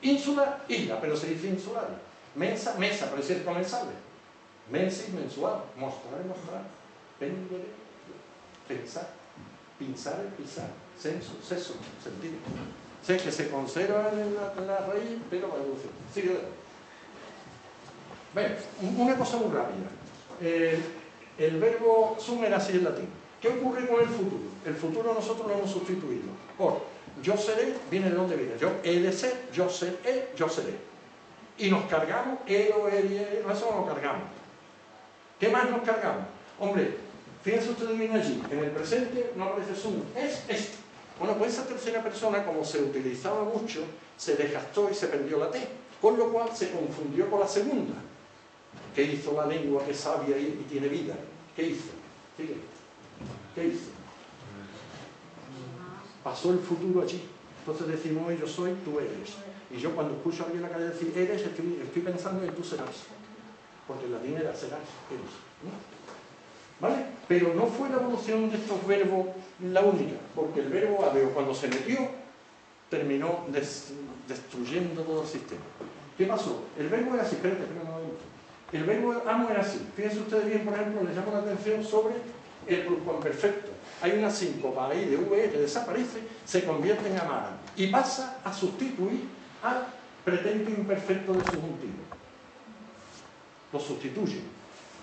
Ínsula, isla, pero se dice insular. Mensa, mesa, pero se dice comensable. Mensis, mensual. Mostrar, mostrar. Pendere, pensar. Pinzar, pisar. senso, seso, sentido. Sé que se conserva en la raíz, pero va evolucionando. Sigue adelante. Bueno, una cosa muy rápida. El verbo sum era así en latín. ¿Qué ocurre con el futuro? El futuro nosotros lo hemos sustituido por yo seré, viene de dónde viene. Yo he de ser, yo seré, yo seré. Y nos cargamos, eso nos cargamos. ¿Qué más nos cargamos? Hombre, fíjense ustedes bien allí, en el presente no aparece sum, es esto. Bueno, pues esa tercera persona, como se utilizaba mucho, se desgastó y se perdió la T, con lo cual se confundió con la segunda. ¿Qué hizo la lengua que es sabia y tiene vida? ¿Qué hizo? Sigue. ¿Qué hizo? Pasó el futuro allí. Entonces decimos, yo soy, tú eres. Y yo cuando escucho a alguien en la calle decir eres, estoy pensando en tú serás. Porque en latín era serás, eres. ¿Vale? Pero no fue la evolución de estos verbos la única, porque el verbo habeo, cuando se metió, terminó destruyendo todo el sistema. ¿Qué pasó? El verbo era así, espérate, el verbo amo era así. Fíjense ustedes bien, por ejemplo, les llamo la atención sobre el pluscuamperfecto. Hay una síncopa ahí de VE que desaparece, se convierte en amar y pasa a sustituir al pretérito imperfecto de subjuntivo. Lo sustituye.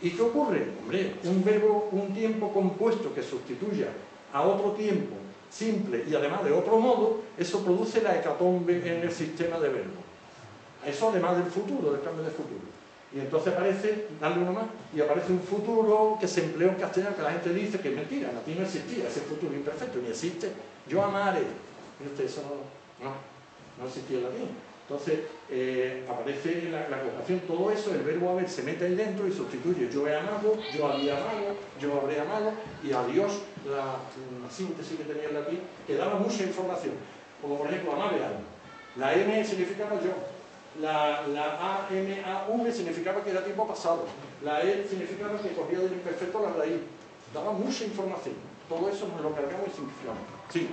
¿Y qué ocurre? Hombre, un verbo, un tiempo compuesto que sustituya a otro tiempo simple y además de otro modo, eso produce la hecatombe en el sistema de verbos. Eso además del futuro, del cambio de futuro. Y entonces aparece, dale uno más, y aparece un futuro que se empleó en castellano, que la gente dice que es mentira, en latín no existía ese futuro imperfecto, ni existe. Yo amaré. Eso no existía en latín. Entonces, aparece la conjugación, todo eso, el verbo haber se mete ahí dentro y sustituye yo he amado, yo había amado, yo habré amado, y a Dios, la síntesis que tenía el latín, que daba mucha información. Como por ejemplo, amable algo. La M significaba yo. La A-M-A-V significaba que era tiempo pasado. La E significaba que cogía del imperfecto la raíz. Daba mucha información. Todo eso nos lo cargamos y simplificamos. Sí.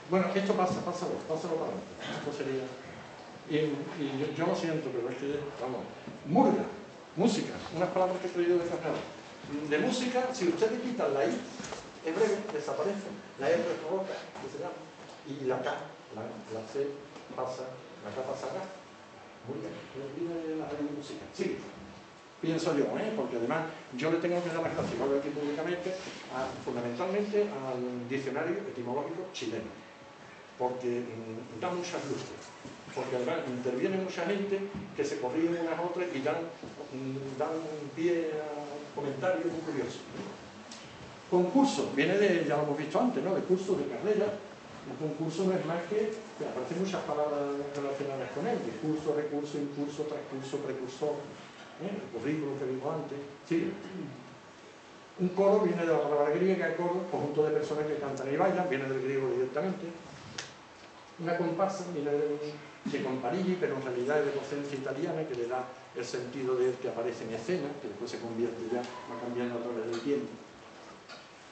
Bueno, esto pásalo para adelante. Esto sería... Y yo lo siento, pero es que, vamos... Murga, música, unas palabras que he traído de Fernando. De música, si usted le quita la I, en breve desaparece. La R roja, que se llama. Y la K, la C pasa, la K pasa acá. Murga, viene la música. Sí. Pienso yo, porque además yo le tengo que dar las gracias, aquí públicamente, fundamentalmente al diccionario etimológico chileno. Porque da muchas luces, porque además interviene mucha gente que se corrigen unas otras y dan pie a comentarios muy curiosos. Concurso, viene de, ya lo hemos visto antes, ¿no? De curso, de carrera. Un concurso no es más que aparecen muchas palabras relacionadas con él: discurso, recurso, impulso, transcurso, precursor, el currículum que vimos antes. Sí. Un coro viene de la palabra griega, coro, conjunto de personas que cantan y bailan, viene del griego directamente. Una comparsa viene de comparigi, pero en realidad es de procedencia italiana, que le da el sentido de que aparece en escena, que después se convierte ya, va cambiando a través del tiempo.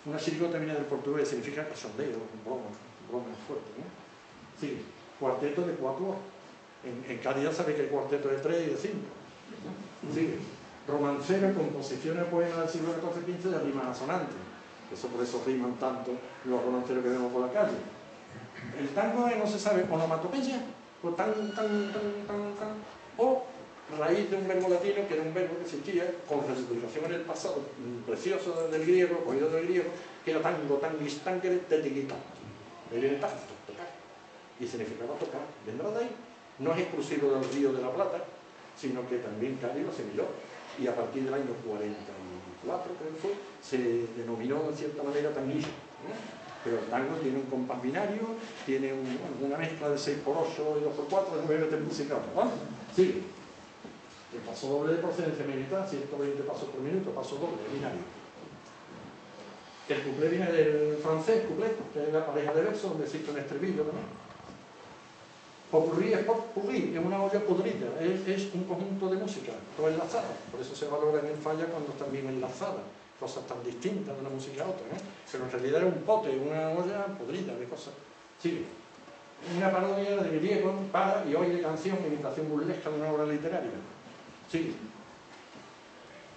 Una chirigota viene del portugués, significa cachondeo, broma fuerte, ¿no? Sí, cuarteto de 4. En Cádiz ya sabe que hay cuarteto de 3 y de 5. Sí, romancera, composiciones, poemas del siglo XIV-XV de rimas asonantes. Eso por eso riman tanto los romanceros que vemos por la calle. El tango no se sabe, onomatopeya, o o raíz de un verbo latino, que era un verbo que existía con resucitación en el pasado, precioso del griego, cogido del griego, que era tango, tanguis, tankere, tetiquita. Viene tocar, y significaba tocar. Vendrá de ahí. No es exclusivo del Río de la Plata, sino que también Cádiz lo asimiló. Y a partir del año 44, creo que fue, se denominó de cierta manera tanguillo. Pero el tango tiene un compás binario, tiene una mezcla de 6x8 y 2x4, no voy a meter música, ¿vale? Sí. El paso doble de procedencia militar, 120 pasos por minuto, paso doble, binario. El cuplé viene del francés, cuplé, que es la pareja de versos, donde existe un estribillo también. Popurrí es popurrí, es una olla podrida, es un conjunto de música, todo enlazado. Por eso se valora en el falla cuando están bien enlazadas. Cosas tan distintas de una música a otra, pero en realidad era un pote, una olla podrida de cosas. Sí, una parodia de griego para y hoy de canción, imitación burlesca de una obra literaria. Sí.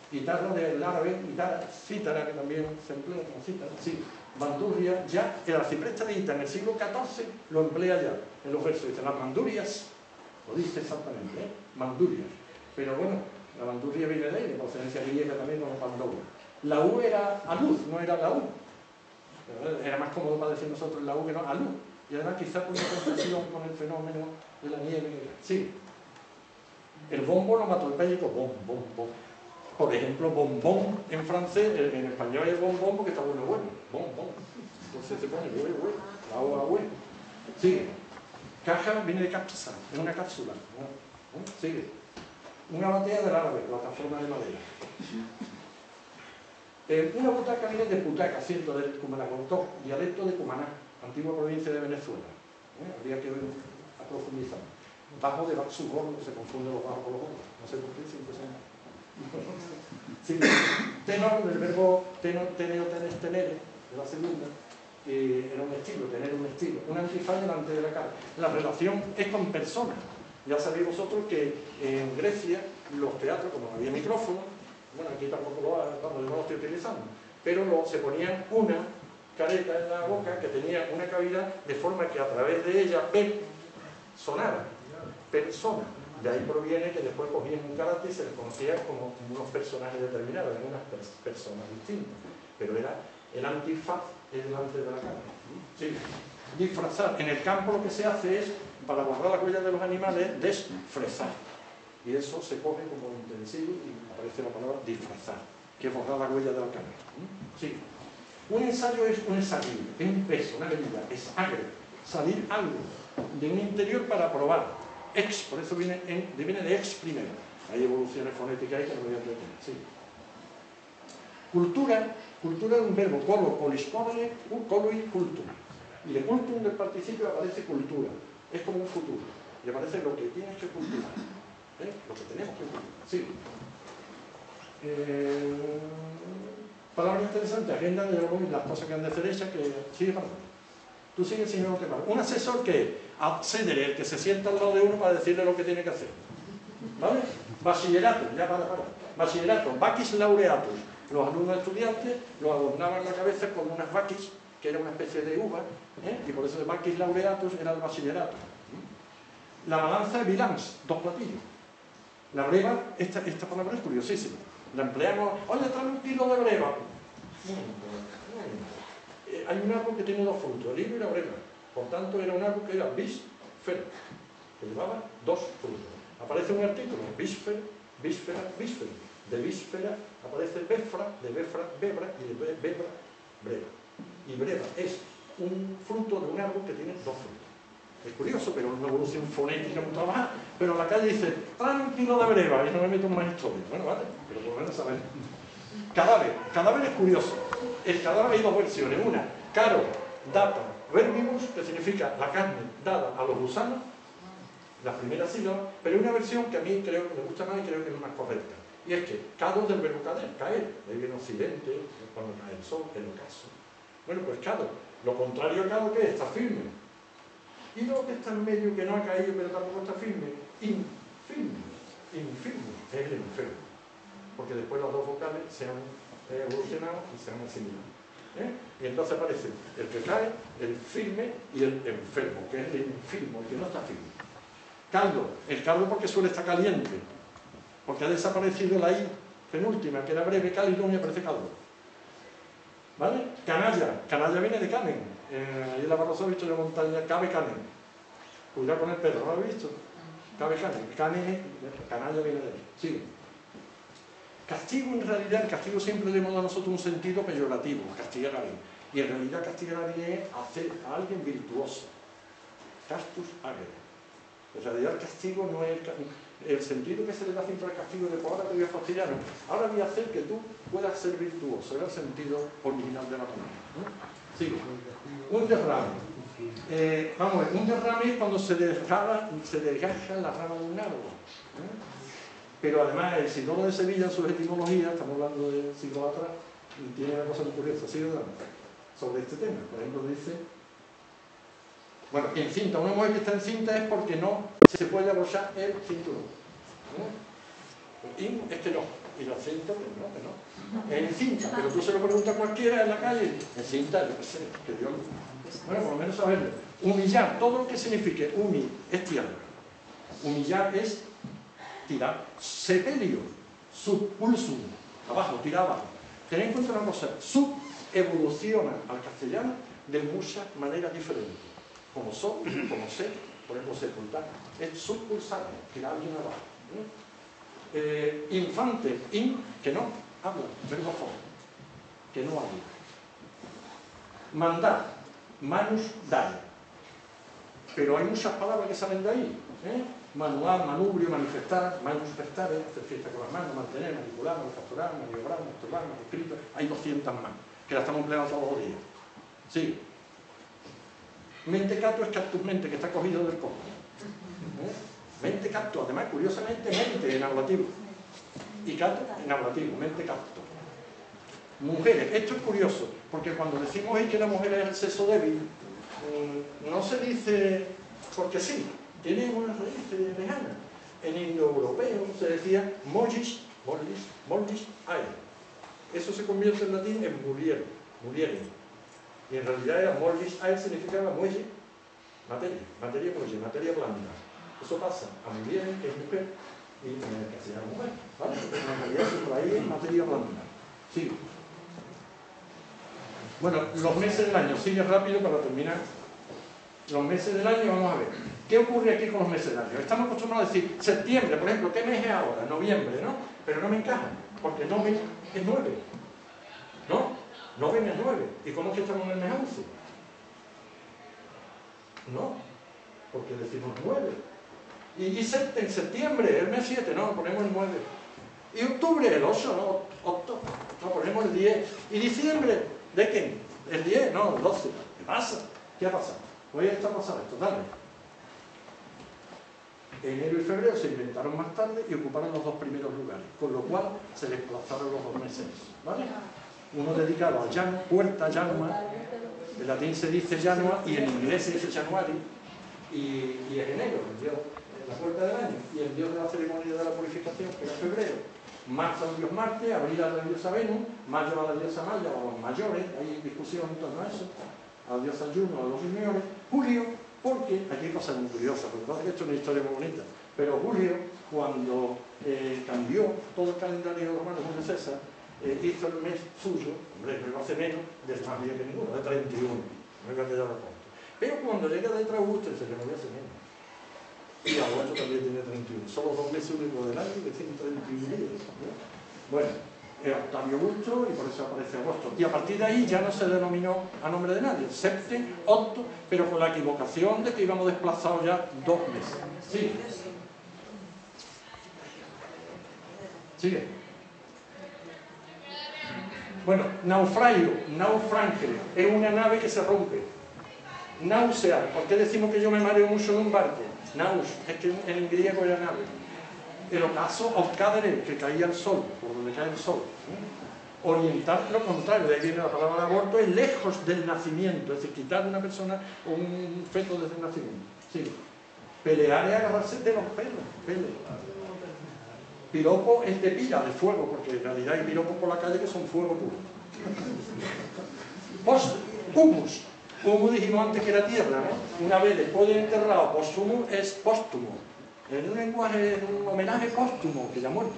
Guitarra del árabe, guitarra cítara, que también se emplea como cítara. Sí. bandurria, ya el arcipreste de Ita en el siglo XIV lo emplea ya en los versos. Dice, las bandurrias, lo dice exactamente, bandurrias. Pero bueno, la bandurria viene de ahí, de procedencia griega también, como pandora. La U era aluz, no era la U. Era más cómodo para decir nosotros la U que no aluz. Y además quizá por una confusión con el fenómeno de la nieve. Sí. El bombo lo mató el pellico, bom, bom, bom. Por ejemplo, bombón en francés, en español es bombón porque está bueno, bombón. Entonces se pone hue, la O, hue. Sigue. Caja viene de cápsula, es una cápsula. Sigue. Una batea del árabe, plataforma de madera. Una butaca viene de Putaca, asiento de Cumanagortó, dialecto de Cumaná, antigua provincia de Venezuela. Habría que profundizar. Bajo de Baxu gordo, se confunden los bajos con los gordos. No sé por qué, siempre se sí. Tenor, del verbo tenor, teneo, tenes, tenere, de la segunda, era un estilo, tener un estilo. Un antifaz delante de la cara. La relación es con personas. Ya sabéis vosotros que en Grecia los teatros, como no había micrófono, bueno, aquí tampoco no lo estoy utilizando, pero se ponían una careta en la boca que tenía una cavidad de forma que a través de ella sonara, persona. De ahí proviene que después cogían un carácter y se les conocía como unos personajes determinados, eran unas personas distintas, pero era el antifaz delante de la cara. Sí. Disfrazar. En el campo lo que se hace es, para borrar las huellas de los animales, desfresar. Y eso se coge como intensivo y aparece la palabra disfrazar, que es borrar las huellas de la cara. Sí. Un ensayo es un ensayo, es un peso, una medida, es agre, salir algo de un interior para probar. Ex, por eso viene de ex primero. Hay evoluciones fonéticas ahí que no voy a entender. Sí. Cultura es un verbo, colo, poliscole, colui, cultura. Y de cultum del participio aparece cultura. Es como un futuro. Y aparece lo que tienes que cultivar. Lo que tenemos que cultivar. Sí. Palabra interesante, agenda de las cosas que han de ser hechas, que sigue para adelante. Tú sigues sin que mal. Un asesor que acceder, el que se sienta al lado de uno para decirle lo que tiene que hacer. ¿Vale? Bachillerato, ya para. Bachillerato, Bacchis laureatus. Los alumnos estudiantes los adornaban la cabeza con unas Bacchis, que era una especie de uva, y por eso de Bacchis laureatus era el bachillerato. La balanza de bilans, 2 platillos. La breva, esta palabra es curiosísima. La empleamos, oye, trae 1 kilo de breva. Hay un árbol que tiene 2 frutos, el higo y la breva. Por tanto, era un árbol que era bisfera, que llevaba 2 frutos. Aparece un artículo, bisfera, vísfera. De vísfera aparece befra, de befra, bebra, y de bebra, breva. Y breva es un fruto de un árbol que tiene 2 frutos. Es curioso, pero una evolución fonética muy trabajada. Pero la calle dice, trae 1 kilo de breva, y no me meto en más historia. Bueno, vale, pero por lo menos saber. Cadáver es curioso. El cadáver hay 2 versiones. Una, caro, data, verbibus, que significa la carne dada a los gusanos, la primera sílaba, pero hay una versión que a mí creo que me gusta más y creo que es más correcta. Y es que, cado del verbo caer, de ahí viene occidente, cuando cae el sol, el ocaso. Bueno, pues cado. Lo contrario a cado, ¿qué es? Está firme. Y lo que está en medio, que no ha caído, pero tampoco está firme, infirmo, es el enfermo. Porque después las 2 vocales se han evolucionado y se han asimilado. Y entonces aparece el que cae, el firme y el enfermo, que es el infirmo, el que no está firme. Caldo, el caldo porque suele estar caliente, porque ha desaparecido la I penúltima, que era breve, cálido, y aparece caldo. ¿Vale? Canalla viene de canen. Ahí en la Barroso he visto de montaña, cabe canen. Cuidado con el perro, ¿no lo he visto? Cabe canen. Canalla viene de ahí. Sigue. Castigo, en realidad, el castigo siempre le hemos dado a nosotros un sentido peyorativo, castigar a alguien. Y en realidad castigar a alguien es hacer a alguien virtuoso. Castus agere. En realidad el castigo no es el sentido que se le da siempre al castigo de pues ahora te voy a fastidiar. Ahora voy a hacer que tú puedas ser virtuoso. Era el sentido original de la palabra. Sigue. Un derrame. Vamos a ver, un derrame es cuando se desgaja la rama de un árbol. Pero además el Sinodal de Sevilla en sus etimologías, estamos hablando de siglos atrás, y tiene una cosa muy curiosa, sigue dando, sobre este tema. Por ejemplo dice, bueno, encinta, una mujer que está encinta es porque no se puede abrochar el cinturón. es que no. Y la cinta, pues no, que no. En cinta, pero tú se lo preguntas a cualquiera en la calle, en cinta, yo qué sé, que Dios... Bueno, por lo menos saberlo. Humillar, todo lo que signifique es tirar. Humillar es tirar. Sepelio, subpulsum, abajo, tirar abajo. Tened en cuenta una cosa, sub evoluciona al castellano de muchas maneras diferentes. Como so, como se, por ejemplo, sepultar. Es subpulsar, tirar alguien abajo. Infante, que no habla, verbo forma, que no habla. Mandar, manus dare. Pero hay muchas palabras que salen de ahí. Manual, manubrio, manifestar, manus prestare, hacer fiesta con las manos, mantener, manipular, manufacturar, maniobrar, masturbar, manuscrito. Hay 200 más, que las estamos empleando todos los días. Sí. Mentecato es cactus mente, que está cogido del coco. Mentecato, además, curiosamente, mente en ablativo. Y cato en ablativo, mentecato. Mujeres, esto es curioso, porque cuando decimos ahí que la mujer es el sexo débil, no se dice porque sí, tiene una raíz lejana. En indoeuropeo se decía mollis, aer. Eso se convierte en latín en mulier, muliere. Y en realidad era mollis aer, significaba muelle, materia muelle, materia blanda. Eso pasa a muliere, que es mujer, y en el castellano mujer, ¿vale? En realidad se traía materia blanda. Sí. Bueno, los meses del año, sigue rápido para terminar. Los meses del año, vamos a ver. ¿Qué ocurre aquí con los meses del año? Estamos acostumbrados a decir septiembre, por ejemplo, ¿qué mes es ahora? Noviembre, ¿no? Pero no me encaja, porque noven es 9. ¿No? Noven es 9. ¿Y cómo es que estamos en el mes 11? No, porque decimos 9. Y en septiembre, el mes 7, no, ponemos el 9. Y octubre, el 8, no, no, ponemos el 10. Y diciembre, ¿de qué? El 10, no, el 12. ¿Qué pasa? ¿Qué ha pasado? Hoy está pasando esto, dale. Enero y febrero se inventaron más tarde y ocuparon los 2 primeros lugares, con lo cual se desplazaron los 2 meses, ¿vale? Uno dedicado al llano, puerta, janua, en latín se dice janua y en inglés se dice januari, y es enero, el dios, la puerta del año, y el dios de la ceremonia de la purificación, que era febrero. Marzo al dios Marte, abril a la diosa Venus, mayo a la diosa Maya, o los mayores, hay discusión en torno a eso, a la diosa Juno, a los juniores. Julio, porque aquí hay cosas muy curiosas, porque parece que esto es una historia muy bonita, pero Julio, cuando cambió todo el calendario romano, Julio César, hizo el mes suyo, hombre, no hace menos, de más día que ninguno, de 31, no hay que quedar a punto. Pero cuando llega de Augusto, se le no hace menos. Y agosto también tiene 31. Son los 2 meses únicos del año que tienen 31 días. Bueno, Octavio Augusto, y por eso aparece agosto. Y a partir de ahí ya no se denominó a nombre de nadie, septe, octo, pero con la equivocación de que íbamos desplazados ya 2 meses. Sí. Sigue. Bueno, naufragio, naufrangere, es una nave que se rompe. Náusea, ¿por qué decimos que yo me mareo mucho en un barco? Naus, es que en griego era nave. El ocaso, oscadere, que caía el sol, por donde cae el sol. Orientar lo contrario, de ahí viene la palabra aborto, es lejos del nacimiento, es decir, quitar de una persona un feto desde el nacimiento. Sí. Pelear es agarrarse de los pelos, pele. Piropo es de pila, de fuego, porque en realidad hay piropos por la calle que son fuego puro. Humus. Humus dijimos antes que era tierra, ¿no? Una vez después de enterrado, posthumus es póstumo. En un lenguaje, en un homenaje póstumo, que ya ha muerto.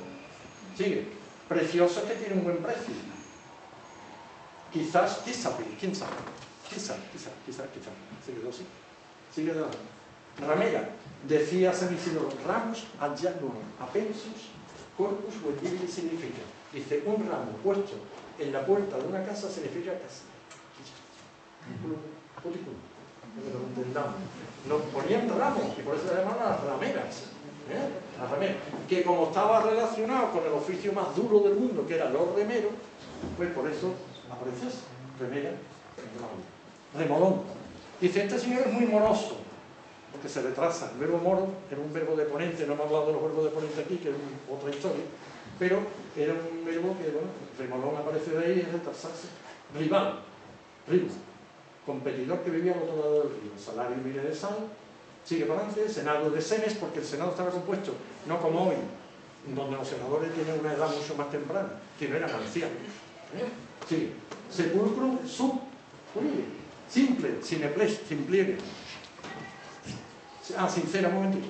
Sigue. Precioso es que tiene un buen precio. Quizás, quién sabe. Se quedó así. Sigue de ramera. Decía San Isidoro, ramos ad janum apensus corpus vendibili significa. Dice, un ramo puesto en la puerta de una casa significa casa. Que lo entendamos. Nos ponían ramos, y por eso se llamaban las rameras. Las rameras. Que como estaba relacionado con el oficio más duro del mundo, que era los remeros, pues por eso aparece eso. Remera, remolón. Dice, este señor es muy moroso, porque se retrasa. El verbo moro era un verbo de ponente, no hemos hablado de los verbos de ponente aquí, que es otra historia, pero era un verbo que, bueno, remolón aparece de ahí, es retrasarse. Rival, competidor que vivía al otro lado del río. Salario y mire de sal, sigue para adelante. Senado de senes, porque el Senado estaba compuesto, no como hoy, donde los senadores tienen una edad mucho más temprana, que no eran ancianos. Sí. Sepulcrum sub, simple, sin pliegue. Sincera, un momentito.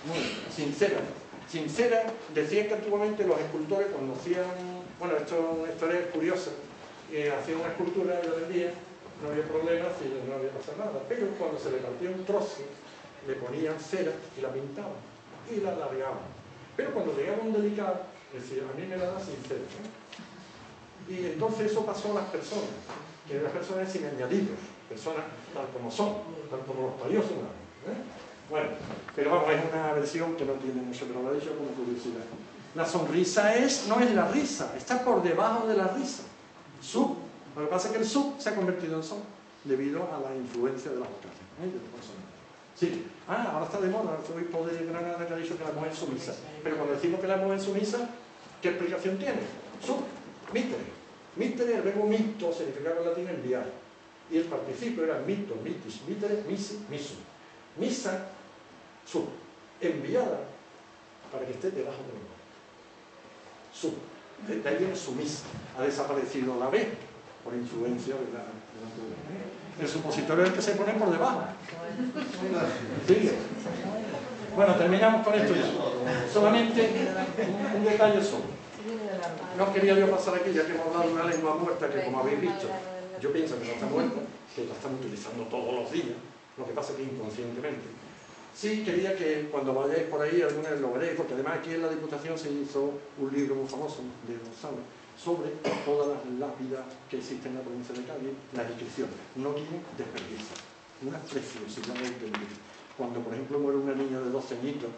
Muy bien, sincera. Sincera, decían que antiguamente los escultores cuando hacían, bueno, esto es una historia curiosa, hacían una escultura y la vendían, no había problema, no había pasado nada, pero cuando se le partía un trozo, le ponían cera y la pintaban y la alargaban. Pero cuando llegaba un delicado, decía, a mí me la da sincera. Y entonces eso pasó a las personas, que eran personas sin añadidos, personas tal como son, tal como los parió su madre. Bueno, pero vamos, es una versión que no tiene mucho, pero lo he dicho como curiosidad. La sonrisa no es la risa, está por debajo de la risa. Sub. Lo que pasa es que el sub se ha convertido en son, debido a la influencia de las vocales, de los personajes. Sí. Ahora está de moda, el obispo de Granada que ha dicho que la mujer es sumisa. Pero cuando decimos que la mujer es sumisa, ¿qué explicación tiene? Sub, mitere. Mitere, el verbo mito, significaba en latín enviar. Y el participio era mito, mitis, mitere, misi, misu. Misa, sub, enviada para que esté debajo de nosotros. Sub, de ahí viene sumisa. Ha desaparecido la B por influencia de la el supositorio es el que se pone por debajo. ¿Sí? Bueno, terminamos con esto ya. Solamente un detalle solo. No quería yo pasar aquí, ya que hemos hablado de una lengua muerta que, como habéis visto, yo pienso que no está muerta, que la están utilizando todos los días, lo que pasa es que inconscientemente. Sí, quería que cuando vayáis por ahí, algunos lo veréis, porque además aquí en la Diputación se hizo un libro muy famoso de Gonzalo sobre todas las lápidas que existen en la provincia de Cádiz, las inscripciones. No tienen desperdicio. Una preciosidad de entender. Cuando, por ejemplo, muere una niña de 12 añitos,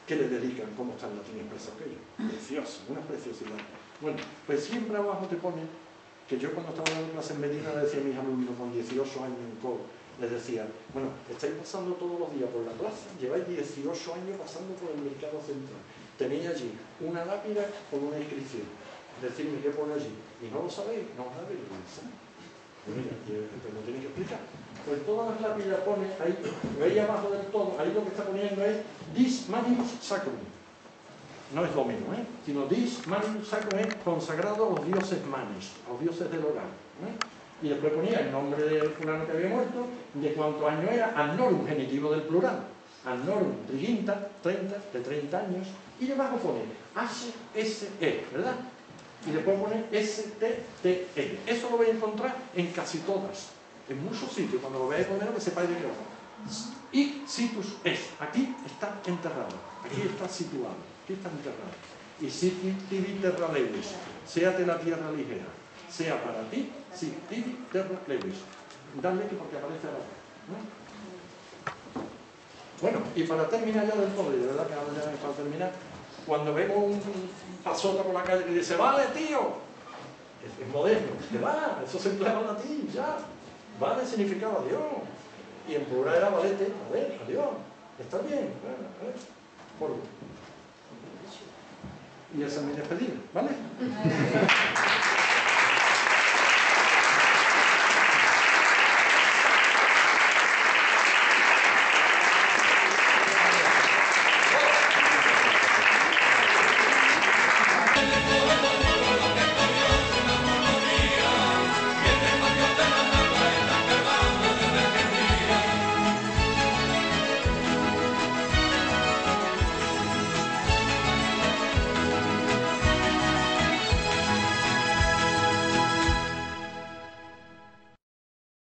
¿qué le dedican? ¿Cómo está en latín expreso aquello? Precioso, una preciosidad. Bueno, pues siempre abajo te pone que yo cuando estaba dando clase en Medina le decía a mis alumnos con 18 años en coro, les decía, bueno, estáis pasando todos los días por la plaza, lleváis 18 años pasando por el mercado central. Tenéis allí una lápida con una inscripción. Decidme qué pone allí. Y no lo sabéis, no os da vergüenza. Pues mira, pero lo tenéis que explicar. Pues todas las lápidas pone ahí, veis abajo del todo, ahí lo que está poniendo es Dis Magnus Sacrum. No es lo mismo, sino Dis Magnus Sacrum es consagrado a los dioses manes, a los dioses del hogar. Y después ponía el nombre del fulano que había muerto, de cuántos años era, annorum, genitivo del plural. Annorum, triginta, 30, de 30 años. Y debajo pone HSE, ¿verdad? Y después pone STTL. Eso lo vais a encontrar en casi todas, en muchos sitios. Cuando lo veáis, por lo menos que sepáis de qué va. Y situs es, aquí está enterrado, aquí está situado, aquí está enterrado. Y siti tibi terra levis, séate la tierra ligera, sea para ti, si tibi terra levis. Dale que porque aparece ahora. Bueno, y para terminar ya del todo, y de verdad que ahora ya para terminar, cuando vemos un pasota por la calle que dice, vale, tío, es moderno, que va, eso se emplea en latín, ya, vale significaba adiós, y en plural era valete, a ver, adiós, está bien, bueno, y esa es mi despedida, ¿vale?